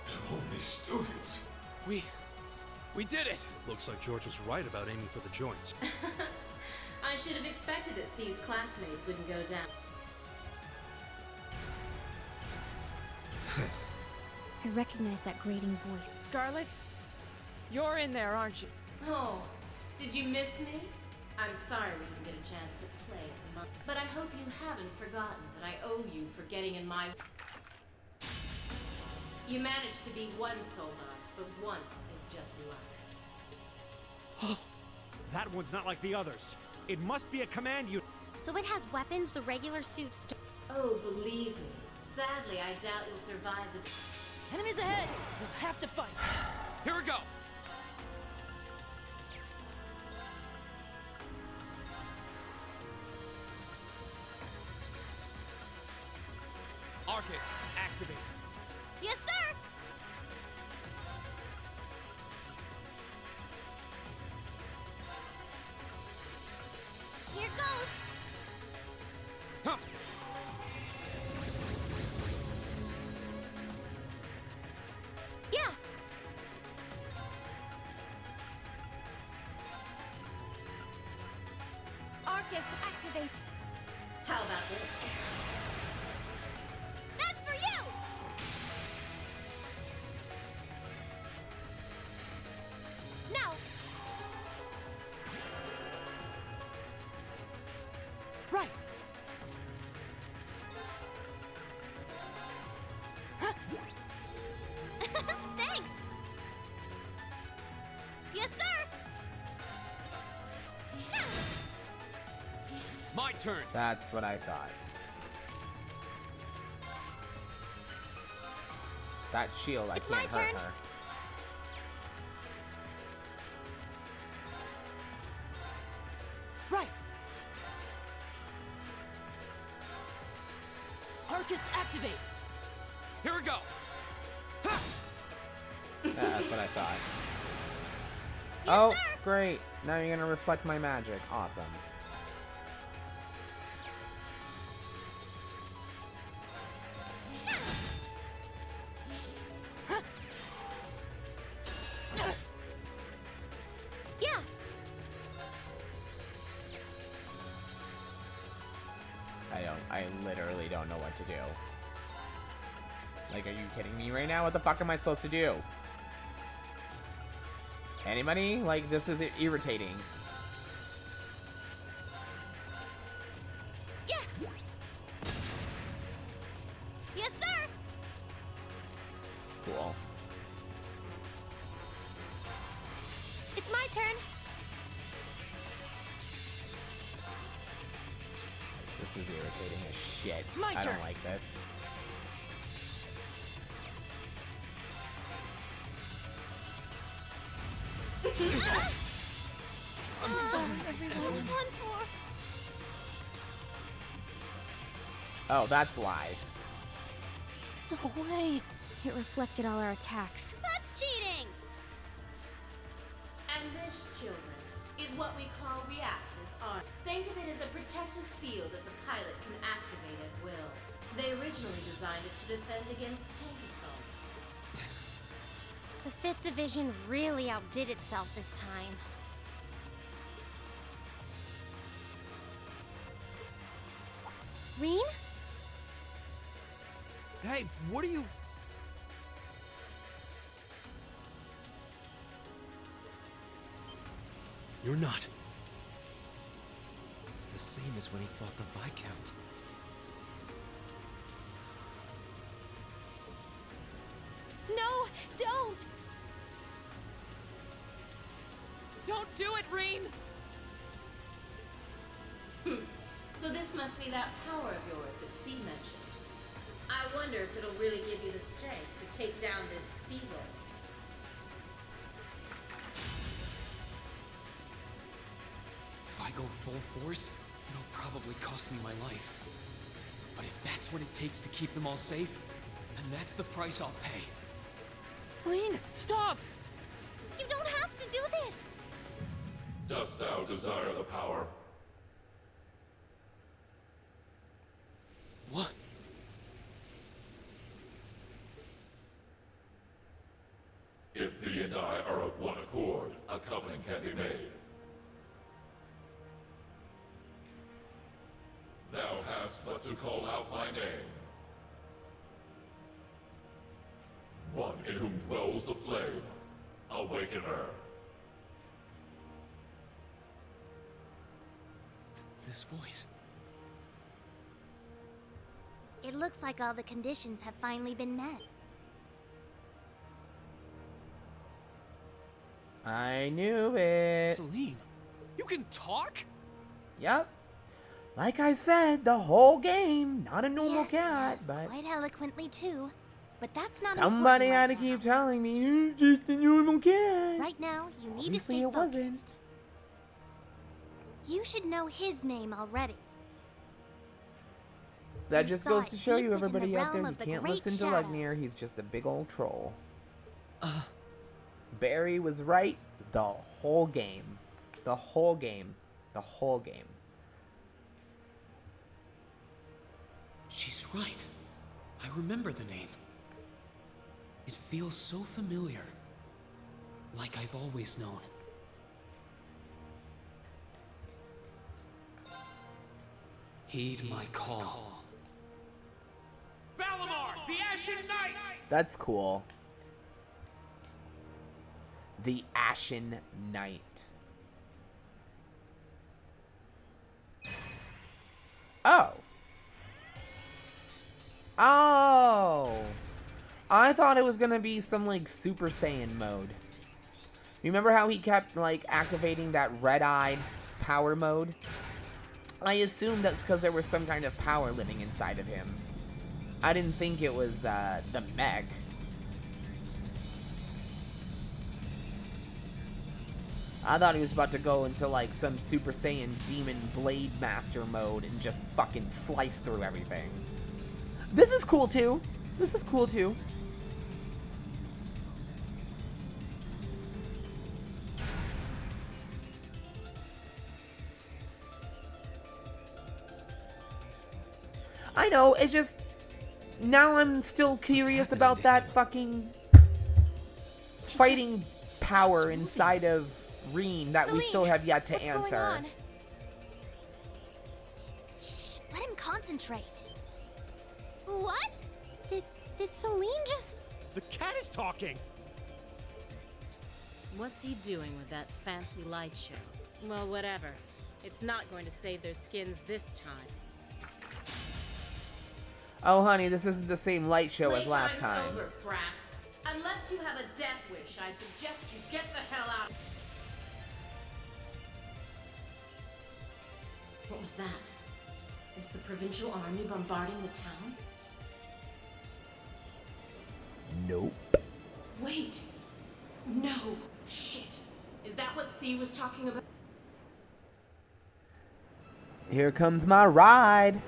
Speaker 17: They're only students.
Speaker 2: We did it.
Speaker 15: Looks like George was right about aiming for the joints.
Speaker 9: I should have expected that C's classmates wouldn't go down.
Speaker 21: I recognize that grating voice.
Speaker 13: Scarlet, you're in there, aren't you?
Speaker 9: Oh, did you miss me? I'm sorry we didn't get a chance to play at the month, but I hope you haven't forgotten that I owe you for getting in my... You managed to be one Soldats, but once is just luck.
Speaker 11: That one's not like the others. It must be a command unit.
Speaker 4: So it has weapons the regular suits don't.
Speaker 9: Oh, believe me. Sadly, I doubt you'll survive the...
Speaker 10: Enemies ahead. We'll have to fight.
Speaker 2: Here we go. Arcus, activate.
Speaker 5: Yes, sir! Here goes!
Speaker 2: Huh.
Speaker 20: Yeah. Arcus, activate.
Speaker 9: How about this?
Speaker 5: That's for you!
Speaker 20: Now.
Speaker 10: Right.
Speaker 5: Thanks! Yes, sir!
Speaker 2: My turn.
Speaker 1: That's what I thought. That shield, I
Speaker 20: It's my
Speaker 1: can't hurt
Speaker 20: turn.
Speaker 1: her.
Speaker 10: Right. Arcus, activate.
Speaker 2: Here we go.
Speaker 1: Yeah, that's what I thought. Oh, great. Now you're gonna reflect my magic. Awesome.
Speaker 20: Yeah.
Speaker 1: I literally don't know what to do. Like, are you kidding me right now? What the fuck am I supposed to do? Anybody? Like, this is irritating.
Speaker 20: Yeah.
Speaker 5: Yes, sir!
Speaker 1: Cool.
Speaker 20: It's my turn.
Speaker 1: This This is irritating as shit.
Speaker 6: My
Speaker 1: I
Speaker 6: turn.
Speaker 1: don't like this.
Speaker 6: I'm sorry, everyone.
Speaker 5: Done for.
Speaker 1: Oh, that's why.
Speaker 6: No way.
Speaker 21: It reflected all our attacks.
Speaker 5: That's cheating!
Speaker 9: And this, children, is what we call reactive armor. Think of it as a protective field that the pilot can activate at will. They originally designed it to defend against tank assault.
Speaker 4: The 5th Division really outdid itself this time. Reen?
Speaker 11: Hey, what are you...
Speaker 14: You're not. It's the same as when he fought the Viscount.
Speaker 20: No, don't!
Speaker 8: Don't do it, Reen!
Speaker 9: So this must be that power of yours that C mentioned. I wonder if it'll really give you the strength to take down this Spiegel.
Speaker 2: If I go full force, it'll probably cost me my life. But if that's what it takes to keep them all safe, then that's the price I'll pay.
Speaker 10: Reen, stop!
Speaker 4: You don't have to do this!
Speaker 17: Dost thou desire the power?
Speaker 2: What?
Speaker 17: If thee and I are of one accord, a covenant can be made. Thou hast but to call out my name. One in whom dwells the flame, Awakener.
Speaker 2: This voice.
Speaker 4: It looks like all the conditions have finally been met.
Speaker 1: I knew it.
Speaker 11: Celine, you can talk?
Speaker 1: Yep. Like I said, the whole game, not a normal
Speaker 4: Yes,
Speaker 1: cat,
Speaker 4: yes,
Speaker 1: but
Speaker 4: quite eloquently too. But that's not
Speaker 1: somebody had
Speaker 4: important
Speaker 1: to
Speaker 4: right
Speaker 1: keep telling me you're just a normal cat.
Speaker 4: now. Right now, you need to
Speaker 1: Obviously
Speaker 4: stay
Speaker 1: it
Speaker 4: focused.
Speaker 1: wasn't.
Speaker 4: You should know his name already.
Speaker 1: That
Speaker 4: You
Speaker 1: just
Speaker 4: saw
Speaker 1: goes
Speaker 4: it
Speaker 1: to show
Speaker 4: deep
Speaker 1: you,
Speaker 4: within the
Speaker 1: everybody out there,
Speaker 4: realm
Speaker 1: you
Speaker 4: of the
Speaker 1: can't
Speaker 4: Great
Speaker 1: listen to
Speaker 4: Shadow.
Speaker 1: Lugnir. He's just a big old troll. Barry was right the whole game. The whole game. The whole game.
Speaker 2: She's right. I remember the name. It feels so familiar. Like I've always known. Heed my call.
Speaker 3: Valimar, the Ashen Knight!
Speaker 1: That's cool. The Ashen Knight. Oh. Oh. I thought it was gonna be some like Super Saiyan mode. Remember how he kept like activating that red-eyed power mode? I assumed that's because there was some kind of power living inside of him. I didn't think it was the mech. I thought he was about to go into like some Super Saiyan Demon Blade Master mode and just fucking slice through everything. This is cool too. This is cool too. I know, it's just now I'm still curious about that fucking fighting power inside of Reen that we still have yet to answer.
Speaker 4: Shh, let him concentrate. What? Did Celine just...
Speaker 11: The cat is talking!
Speaker 9: What's he doing with that fancy light show? Well, whatever. It's not going to save their skins this time.
Speaker 1: Oh honey, this isn't the same light show as last
Speaker 9: Playtime's
Speaker 1: time.
Speaker 9: over, brats. Unless you have a death wish, I suggest you get the hell out. What was that? Is the provincial army bombarding the town?
Speaker 1: Nope.
Speaker 9: Wait! No! Shit! Is that what C was talking about?
Speaker 1: Here comes my ride.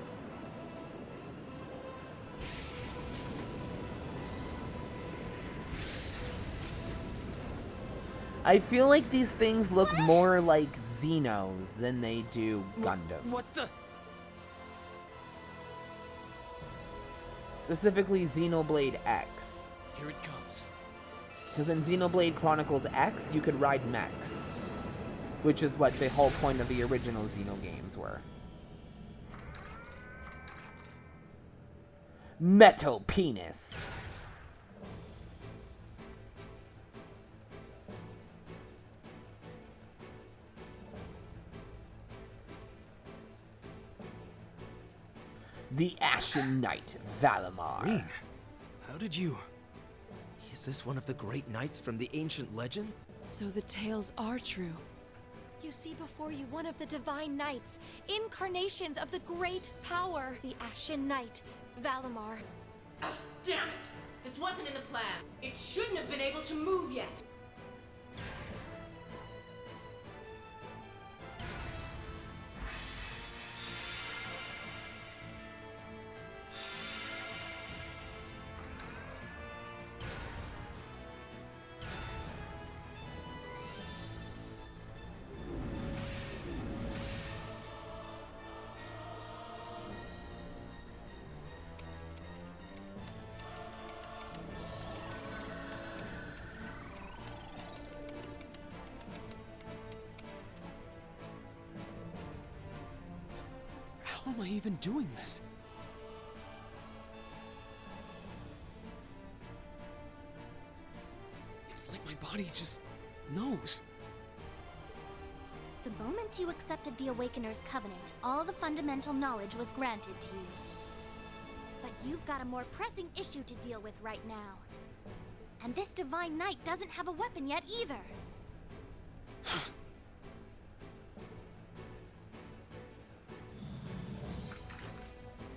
Speaker 1: I feel like these things look more like Xenos than they do Gundams.
Speaker 11: What's the...
Speaker 1: Specifically Xenoblade X.
Speaker 2: Here it comes.
Speaker 1: Because in Xenoblade Chronicles X, you could ride mechs. Which is what the whole point of the original Xeno games were. Metal Penis. The Ashen Knight, Valimar.
Speaker 14: Rean, how did you... Is this one of the great knights from the ancient legend?
Speaker 13: So the tales are true.
Speaker 20: You see before you one of the divine knights, incarnations of the great power, the Ashen Knight, Valimar.
Speaker 9: Ah, damn it! This wasn't in the plan. It shouldn't have been able to move yet.
Speaker 2: How am I even doing this? It's like my body just knows.
Speaker 4: The moment you accepted the Awakener's Covenant, all the fundamental knowledge was granted to you. But you've got a more pressing issue to deal with right now. And this Divine Knight doesn't have a weapon yet either.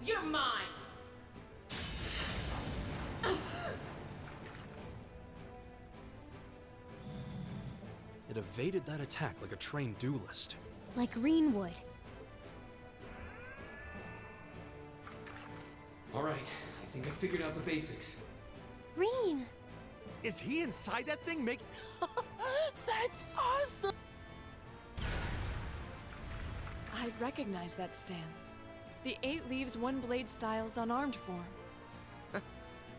Speaker 9: You're mine!
Speaker 15: It evaded that attack like a trained duelist.
Speaker 4: Like Rean would.
Speaker 2: Alright, I think I figured out the basics.
Speaker 4: Rean!
Speaker 11: Is he inside that thing making...
Speaker 13: That's awesome! I recognize that stance. The 8 Leaves One Blade style's unarmed form.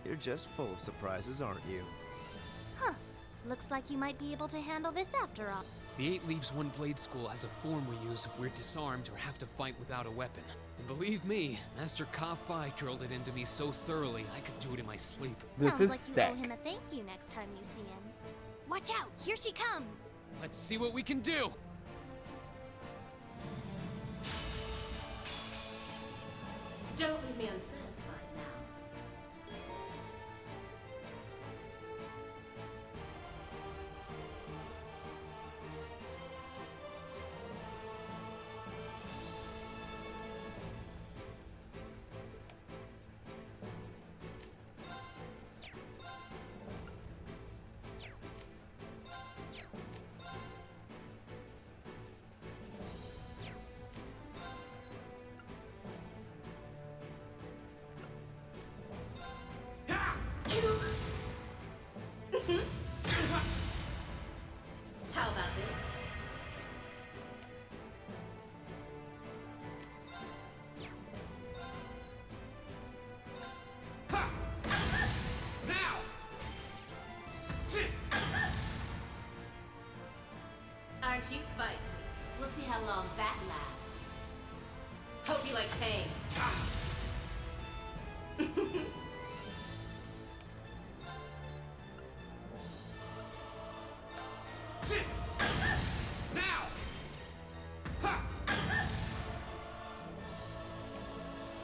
Speaker 14: You're just full of surprises, aren't you?
Speaker 4: Huh. Looks like you might be able to handle this after all.
Speaker 2: The 8 Leaves One Blade School has a form we use if we're disarmed or have to fight without a weapon. And believe me, Master Ka-Fai drilled it into me so thoroughly I could do it in my sleep.
Speaker 1: This
Speaker 4: Sounds
Speaker 1: is
Speaker 4: like you
Speaker 1: sick.
Speaker 4: owe him a thank you next time you see him. Watch out! Here she comes!
Speaker 2: Let's see what we can do!
Speaker 9: Don't leave me unsatisfied now. How about this?
Speaker 16: Now!
Speaker 9: Aren't you feisty? We'll see how long that lasts. Hope you like pain.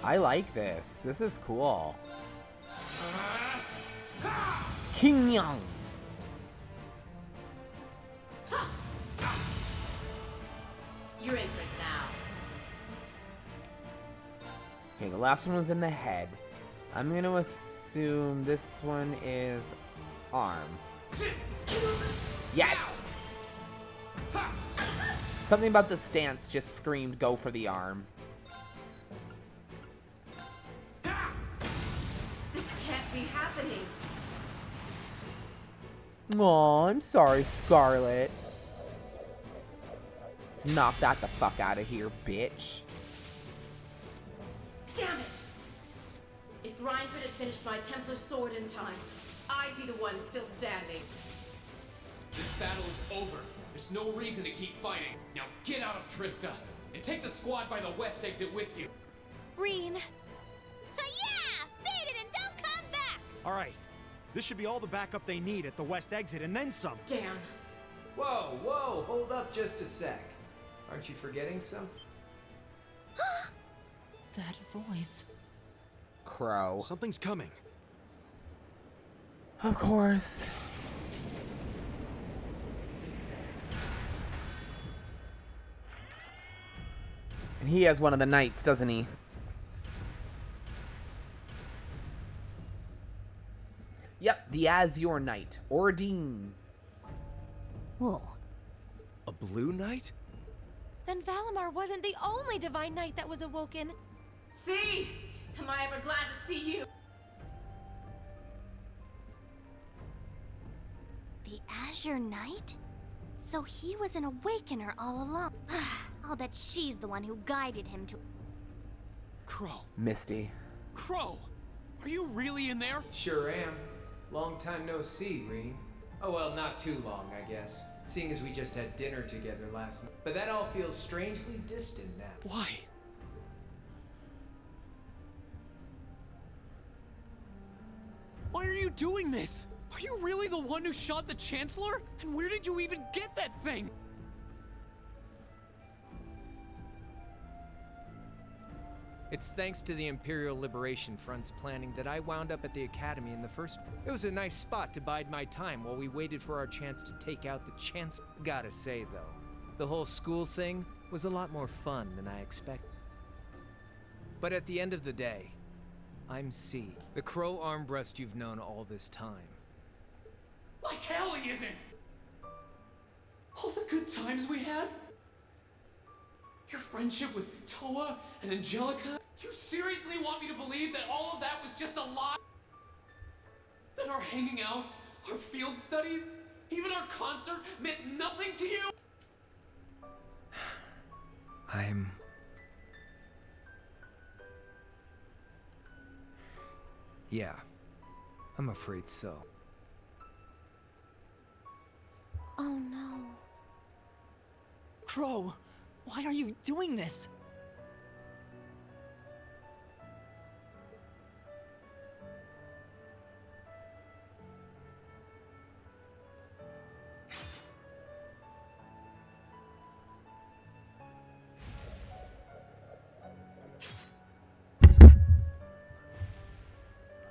Speaker 1: I like this. This is cool. King Young.
Speaker 9: You're in for it now.
Speaker 1: Okay, the last one was in the head. I'm gonna assume this one is arm. Yes! Something about the stance just screamed go for the arm.
Speaker 9: This can't be happening.
Speaker 1: Aw, I'm sorry, Scarlet. Let's knock that the fuck out of here, bitch.
Speaker 9: Damn it! If Reinford had finished my Templar sword in time, I'd be the one still standing.
Speaker 2: This battle is over. There's no reason to keep fighting. Now get out of Trista and take the squad by the west exit with you.
Speaker 20: Reen.
Speaker 5: Yeah! Beat it and don't come back!
Speaker 11: All right. This should be all the backup they need at the west exit and then some.
Speaker 9: Dan.
Speaker 3: Whoa, whoa, hold up just a sec. Aren't you forgetting something?
Speaker 10: That voice.
Speaker 1: Crow.
Speaker 11: Something's coming.
Speaker 1: Of course. And he has one of the knights, doesn't he? Yep, the Azure Knight, Ordine.
Speaker 20: Whoa.
Speaker 14: A blue knight?
Speaker 20: Then Valimar wasn't the only divine knight that was awoken.
Speaker 9: See? Am I ever glad to see you?
Speaker 4: The Azure Knight? So he was an awakener all along. I'll bet she's the one who guided him to...
Speaker 2: Crow.
Speaker 1: Misty.
Speaker 2: Crow! Are you really in there?
Speaker 3: Sure am. Long time no see, Reen. Oh well, not too long, I guess. Seeing as we just had dinner together last night. But that all feels strangely distant now.
Speaker 2: Why? Why are you doing this? Are you really the one who shot the Chancellor? And where did you even get that thing?
Speaker 3: It's thanks to the Imperial Liberation Front's planning that I wound up at the Academy in the first place. It was a nice spot to bide my time while we waited for our chance to take out the Chancellor. Gotta say, though, the whole school thing was a lot more fun than I expected. But at the end of the day, I'm C, the Crow Armbrust you've known all this time.
Speaker 2: Like hell he isn't! All the good times we had? Your friendship with Toa and Angelica? You seriously want me to believe that all of that was just a lie? That our hanging out, our field studies, even our concert meant nothing to you?
Speaker 3: Yeah, I'm afraid so.
Speaker 20: Oh no.
Speaker 10: Crow, why are you doing this?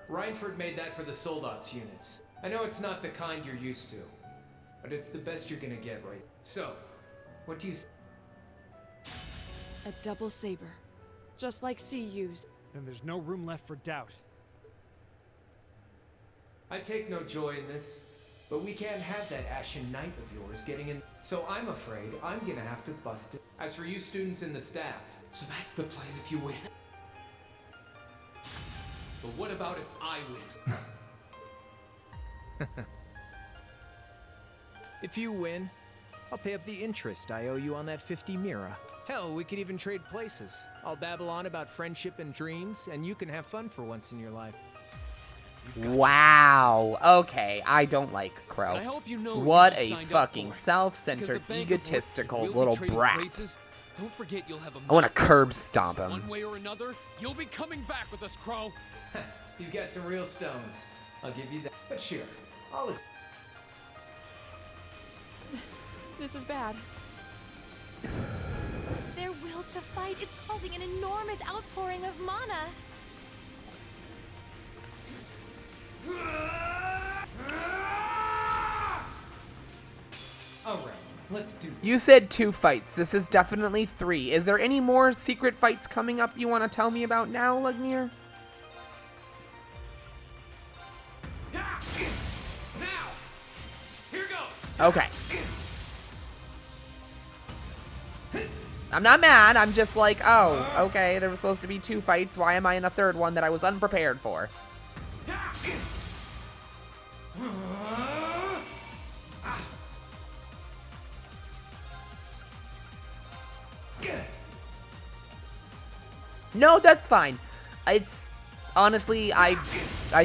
Speaker 3: Reinford made that for the Soldats units. I know it's not the kind you're used to, but it's the best you're gonna get, right? So, what do you say?
Speaker 13: A double saber. Just like C used.
Speaker 11: Then there's no room left for doubt.
Speaker 3: I take no joy in this, but we can't have that Ashen Knight of yours getting in. So I'm afraid I'm gonna have to bust it. As for you students and the staff.
Speaker 2: So that's the plan if you win. But what about if I win?
Speaker 3: If you win, I'll pay up the interest I owe you on that 50 Mira. Hell, we could even trade places. I'll babble on about friendship and dreams, and you can have fun for once in your life.
Speaker 1: Wow. Okay, I don't like Crow.
Speaker 2: I hope you know
Speaker 1: what
Speaker 2: what you
Speaker 1: a
Speaker 2: signed up
Speaker 1: fucking
Speaker 2: for.
Speaker 1: self-centered,
Speaker 2: Because the Bank of
Speaker 1: egotistical
Speaker 2: We'll be
Speaker 1: little
Speaker 2: trading
Speaker 1: brat.
Speaker 2: places. Don't forget you'll have a
Speaker 1: I want to
Speaker 2: money.
Speaker 1: curb stomp
Speaker 2: So
Speaker 1: him.
Speaker 2: one way or another, you'll be coming back with us, Crow.
Speaker 3: You've got some real stones. I'll give you that. But sure, I'll...
Speaker 13: This is bad.
Speaker 20: Their will to fight is causing an enormous outpouring of mana.
Speaker 3: Alright,
Speaker 2: Let's do
Speaker 1: You said 2 fights. This is definitely 3. Is there any more secret fights coming up you want to tell me about now, Lugnir?
Speaker 2: Now! Here goes!
Speaker 1: Okay. I'm not mad. I'm just like, oh, okay, there was supposed to be 2 fights. Why am I in a 3rd one that I was unprepared for? No, that's fine. It's honestly, I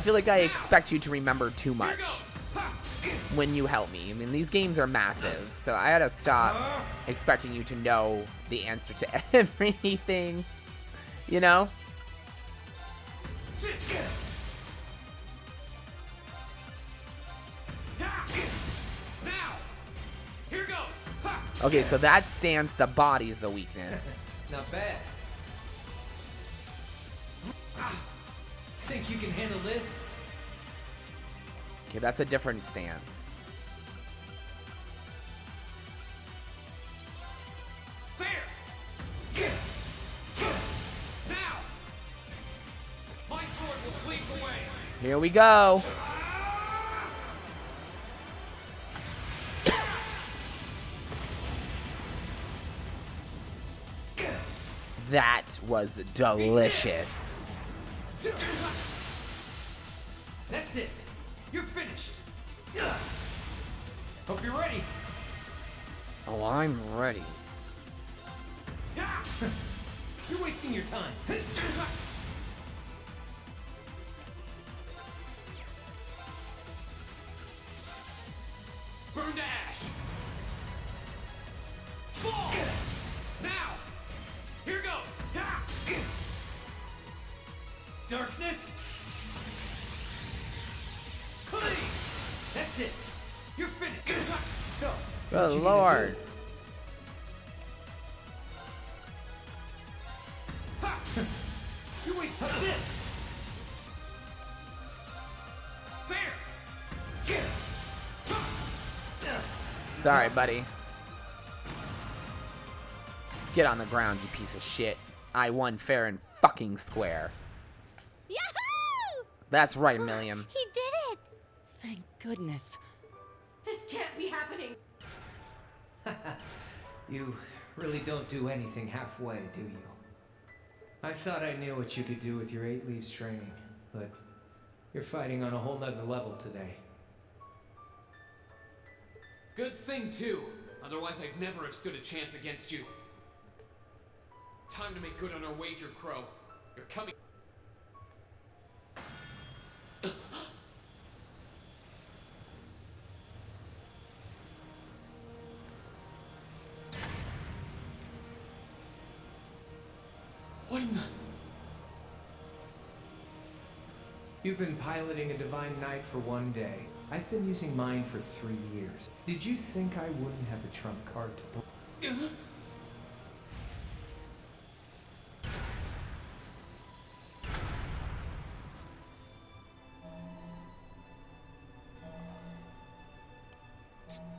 Speaker 1: feel like I expect you to remember too much when you help me. I mean, these games are massive, so I had to stop expecting you to know the answer to everything, you know?
Speaker 2: Now! Here goes!
Speaker 1: Okay, so that stance, the body's the weakness.
Speaker 3: Not bad. Think you can handle this?
Speaker 1: Okay, that's a different stance.
Speaker 2: There! Now! My sword will lead the way!
Speaker 1: Here we go. That was delicious.
Speaker 2: That's it! You're finished! Hope you're ready!
Speaker 1: Oh, I'm ready.
Speaker 2: You're wasting your time! Burn to ash! Fall! Now! Here goes! Darkness! Clean! That's it! You're finished! So,
Speaker 1: Good lord.
Speaker 2: you waste assist! Fair!
Speaker 1: Sorry, buddy. Get on the ground, you piece of shit. I won fair and fucking square.
Speaker 4: Yahoo!
Speaker 1: That's right, Milliam.
Speaker 4: He did it!
Speaker 10: Thank goodness.
Speaker 9: This can't be happening.
Speaker 3: You really don't do anything halfway, do you? I thought I knew what you could do with your 8 leaves training, but you're fighting on a whole nother level today.
Speaker 2: Good thing, too. Otherwise, I'd never have stood a chance against you. Time to make good on our wager, Crow. You're coming. What in the...
Speaker 3: You've been piloting a Divine Knight for 1 day. I've been using mine for 3 years. Did you think I wouldn't have a trump card to pull?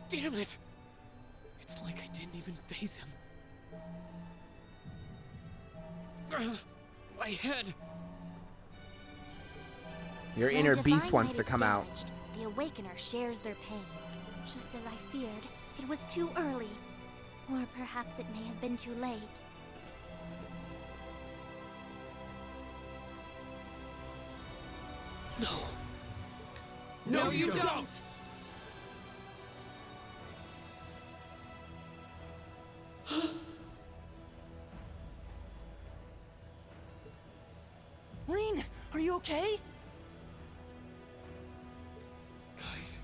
Speaker 2: Damn it! It's like I didn't even phase him. My head!
Speaker 1: Your
Speaker 4: When
Speaker 1: inner
Speaker 4: Divine
Speaker 1: beast wants
Speaker 4: Knight
Speaker 1: to
Speaker 4: is
Speaker 1: come out.
Speaker 4: damaged, the Awakener shares their pain. Just as I feared, it was too early. Or perhaps it may have been too late.
Speaker 2: No! No, you don't!
Speaker 10: Rean, are you okay?
Speaker 2: Guys,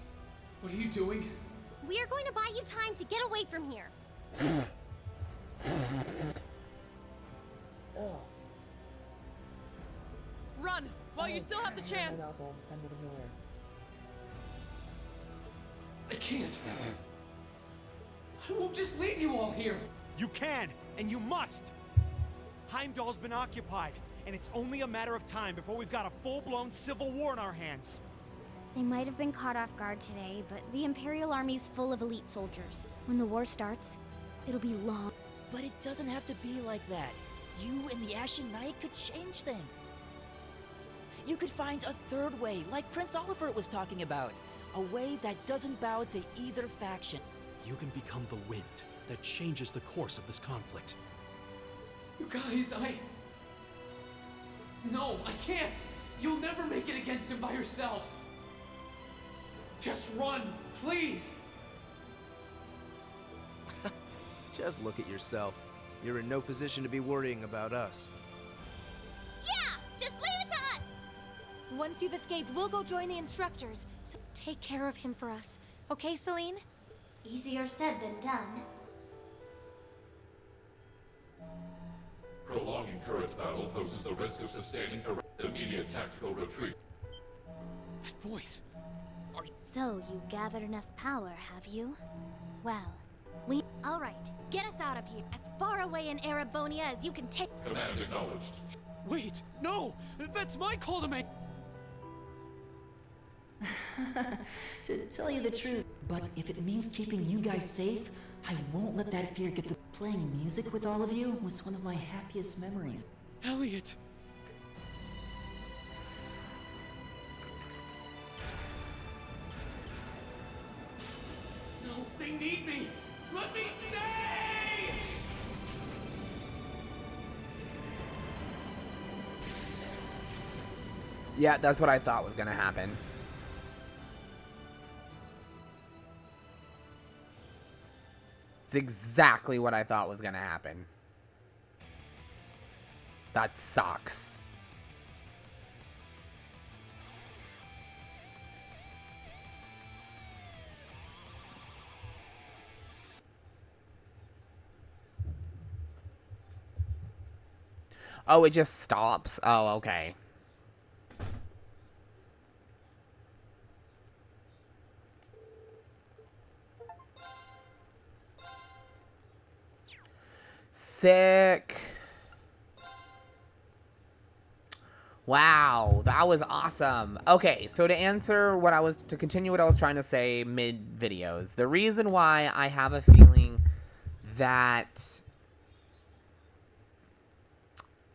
Speaker 2: what are you doing?
Speaker 4: We are going to buy you time to get away from here.
Speaker 13: Run while you still have the chance.
Speaker 2: I can't. I won't just leave you all here.
Speaker 11: You can, and you must! Heimdall's been occupied, and it's only a matter of time before we've got a full-blown civil war in our hands.
Speaker 21: They might have been caught off guard today, but the Imperial Army's full of elite soldiers. When the war starts, it'll be long.
Speaker 10: But it doesn't have to be like that. You and the Ashen Knight could change things. You could find a third way, like Prince Oliver was talking about. A way that doesn't bow to either faction.
Speaker 15: You can become the wind that changes the course of this conflict.
Speaker 2: You guys, No, I can't! You'll never make it against him by yourselves! Just run, please!
Speaker 14: Just look at yourself. You're in no position to be worrying about us.
Speaker 4: Yeah! Just leave it to us!
Speaker 20: Once you've escaped, we'll go join the instructors. So take care of him for us. Okay, Celine?
Speaker 5: Easier said than done.
Speaker 17: Prolonging current battle poses the risk of sustaining immediate tactical retreat.
Speaker 11: That voice.
Speaker 21: So you've gathered enough power, have you? Well, all right, get us out of here. As far away in Erebonia as you can take.
Speaker 17: Command acknowledged.
Speaker 11: Wait, no! That's my call to make.
Speaker 10: To tell you the truth, but if it means keeping you guys safe, I won't let that fear get the... Playing music with all of you was one of my happiest memories.
Speaker 11: Elliot!
Speaker 2: No, they need me! Let me stay!
Speaker 1: Yeah, that's what I thought was gonna happen. It's exactly what I thought was gonna happen. That sucks. Oh, it just stops? Oh, okay. Sick. Wow, that was awesome. Okay, so to continue what I was trying to say mid videos, the reason why I have a feeling that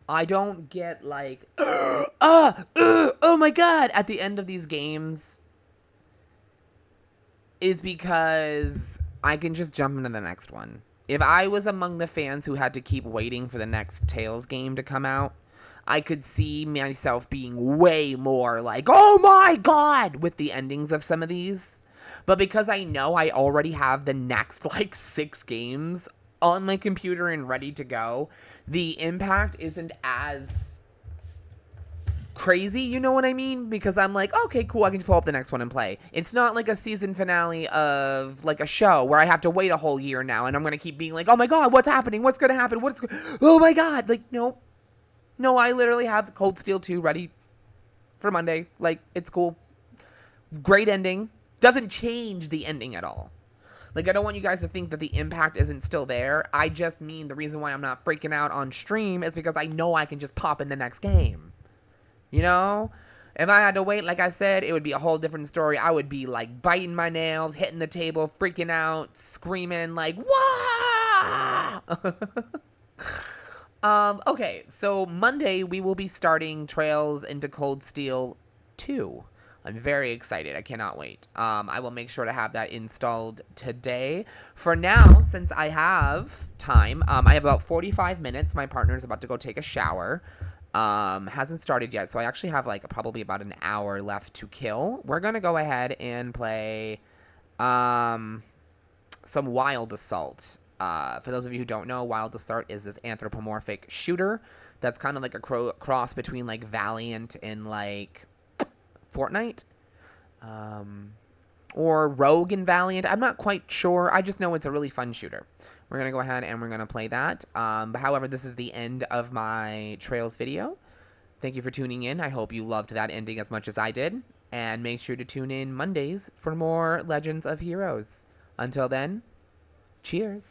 Speaker 1: I don't get like, oh my god, at the end of these games is because I can just jump into the next one. If I was among the fans who had to keep waiting for the next Tales game to come out, I could see myself being way more like, oh my god, with the endings of some of these. But because I know I already have the next like 6 games on my computer and ready to go, the impact isn't as crazy, you know what I mean? Because I'm like, okay, cool, I can just pull up the next one and play. It's not like a season finale of like a show where I have to wait a whole year now and I'm gonna keep being like, oh my god, what's happening? What's gonna happen? Oh my god, like, nope. No, I literally have Cold Steel 2 ready for Monday. Like, it's cool. Great ending. Doesn't change the ending at all. Like, I don't want you guys to think that the impact isn't still there. I just mean the reason why I'm not freaking out on stream is because I know I can just pop in the next game. You know? If I had to wait, like I said, it would be a whole different story. I would be, like, biting my nails, hitting the table, freaking out, screaming, like, wah! Okay, so Monday we will be starting Trails into Cold Steel 2. I'm very excited. I cannot wait. I will make sure to have that installed today. For now, since I have time, I have about 45 minutes. My partner's about to go take a shower. Hasn't started yet, so I actually have like probably about an hour left to kill. We're going to go ahead and play some Wild Assault. For those of you who don't know, Wild Assault is this anthropomorphic shooter that's kind of like a cross between like Valiant and like Fortnite, or Rogue and Valiant. I'm not quite sure. I just know it's a really fun shooter. We're going to go ahead and we're going to play that. But however, this is the end of my Trails video. Thank you for tuning in. I hope you loved that ending as much as I did. And make sure to tune in Mondays for more Legends of Heroes. Until then, cheers.